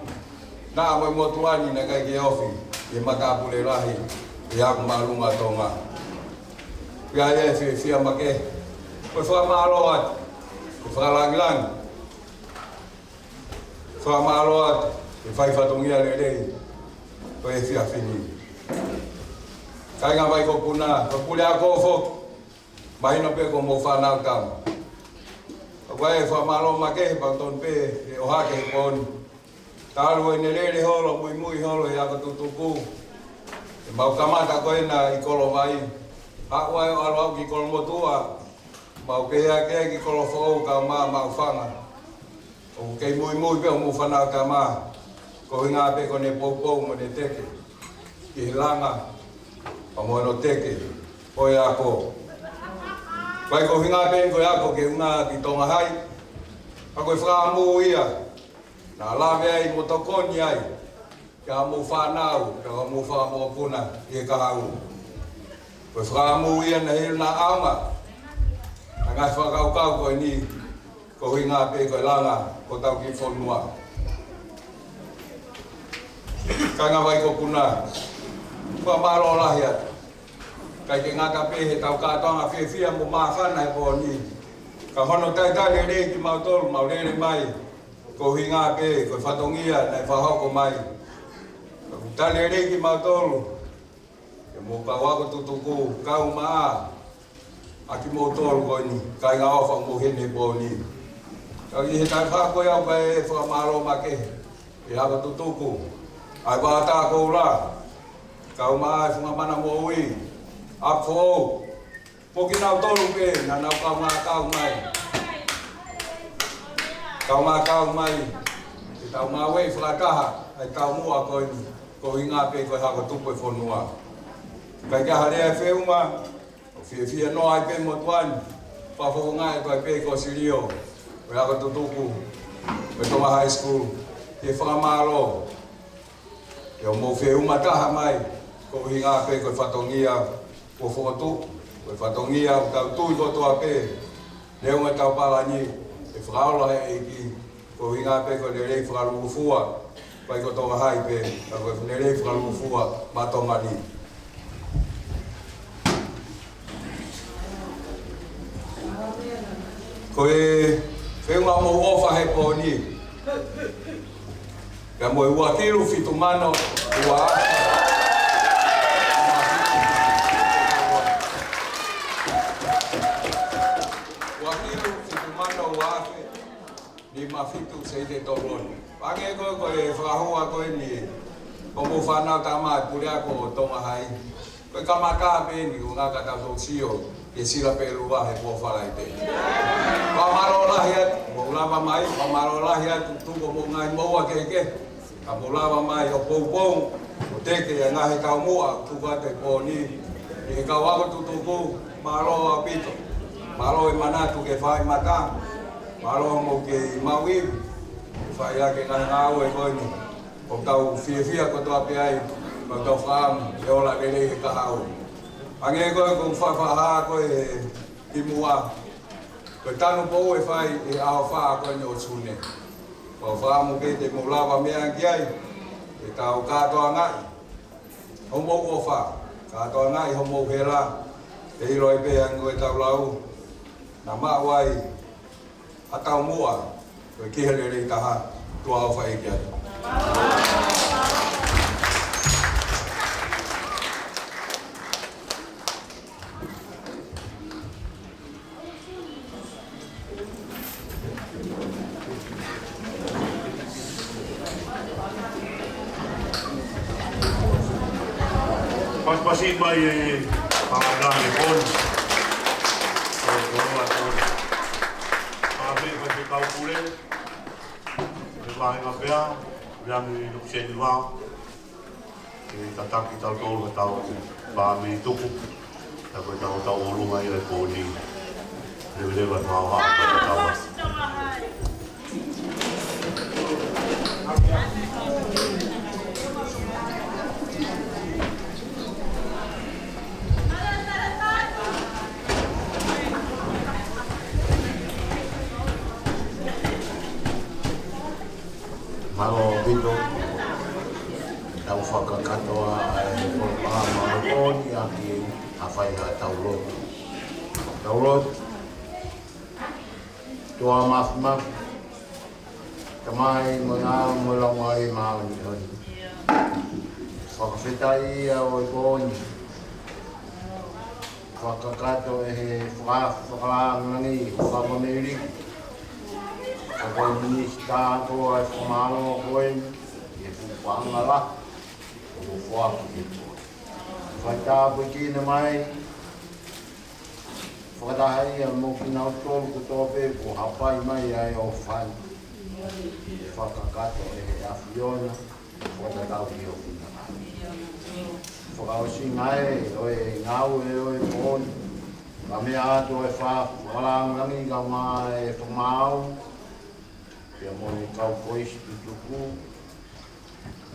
Nā mai motuani na kai ke ofi. E matapule lahi. E aku marunga tonga. Pia e whia make. Koe whamaro at. Koe whalangilang. Whamaro at. E whai whatongia le rei. Koe e whia whini. Kai ngā mai ko puna. Ko pule a kōwho. Mahino pe ko mo whanau tama. Wai whamaro make pa ton pe e o hake he poni. Tāru e nerere holo, mui holo e aka tutuku. E mau kamata koe na i kolo mai. Hawai o alo au ki kolo motua. Mau kehea kea ki kolo whou ka mau whanga. O kei mui pe o mu whanau ka maa. Ko hinga pe ko ne poupou mo ne teke. Ki he langa. Pa mo no teke. Ko e ako. Vai ko hinga pe ko ako ke una ki tonga hai. Pa ko whaamu ia. Na lawe ai mo tokoni ai. Ka mo whanau, ka mo whaamo puna i ka hau. Ko whaamu ia na hiru na aunga. Na ngai whakau ko ni ko hinga pe ko langa ko tau ki whonua. Ka ngā vai ko puna. Whamaro lahi atu. Kai ke ngaka pe he tau kātoanga whia mo mawhana e po ni. Ka hono tai re ki mautolu, maurere mai. Ko hinga pe, ko whatongia, nei whahoko mai. Ka re ki mautolu. Ke mo ka wako tutuku, kau maa. Aki mo tolu ko ni, kai ngā ofa mo hene po ni. Ka i he tai whako iau kai e whamaro make. E haka tutuku. Ai wātā kou la. Kau maa e whangamana mo ui. Ako, poki nau tolu pe, na nau kau mai. Kau mai, i tau ngā wei whakataha, ai kau mua koe ni, ko hinga pe koe haka tupu e whonua. Kai kia harea e wheunga, o whia noa ai pe motuani, whawhoko ngai koe pe ko sirio, koe haka tutuku, koe tonga high school, he whakamaro. Yo mo fe uma taha mai ko hinga pe ko fatongia ko foto ko fatongia o tau tu ko to ape le uma tau pala ni e fraula e ki ko hinga pe ko le fralu fua pai ko to hai pe ko le fralu fua ma to mani ko e fe uma mo ofa he po ni ya mo ua kilu fitu mano ua kilu fitu mano ua ni mafitu seide tolon pange ko e frahua ko ni ko mo fana tama puria ko tonga hai ko kamaka be ni una kata sosio ke sila pelu wa he po fala ite pa marola ya mo lava mai pa marola ya tu ko mo ngai mo wa ke Kamulawa mai o poupou, o teke e ngahe kaumua, tuka te pōni. I ka wako tutuku, malo a pito. Malo e manatu ke whai mata. Malo mo ke mauiwi. Whai ake ngahe ngāu e koini. O tau whiawhia ko toa pe ai, o tau whaamu, e ola lele e kahau. Ange koe kong whawhaha koe i mua. Koe tanu pou e whai e ao whaa koe ni o tune. Ko whaamu ke te mulawa mea ki ai, e tau kātoa ngai. Homou o wha, kātoa ngai homou he la. E iro e pēa ngoi tau lau, na mawai, a tau mua, koe kihere rei taha, tua o whai ki ai. Paspasin ba yung pangalang ipon? Sabi ko si Pao Pule, bahay nga pia, bilang iluksen iwa, tatak ital tol ka tao, bami tukuk, tapos tao ulo nga yung iponi, lewa-lewa at mawa ka tao. Malo bito, tau whakakatoa ai whakapaha maruponi aki hawhai ha taurot. Taurot, tua maf, kamai mo ngā mo langai mao ni honi. Whakawhitai au i pōni. Whakakato e he whakalangangi, whakamameri. Ako minista ko ay pumalo ko ay pupangala o fuaki fata buki na mai fata hai mo kinautol ko tope ko hapai mai ay ofan fakakato e afiona fata tau yo kuna fata o singai o e ngau e o e pon kami ato e fa walang langi kama e pumau Pia moni kau pois tutuku,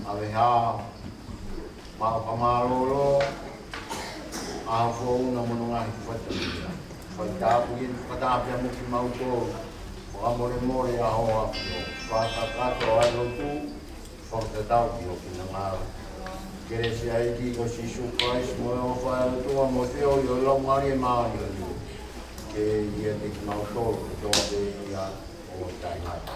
awe ha, mao kamarolo, ahafo una monongahi whatamia. Whaitapu yin whatapia muki mauto, whakamore aho apio, whakakato ailotu, whakatatau ki o kinangara. Kere si aiki ko si Christ mo e o whaelotua mo teo i o laungari e maari o liu. Ke ia te ki mauto, ko toa te ia o tai ngata.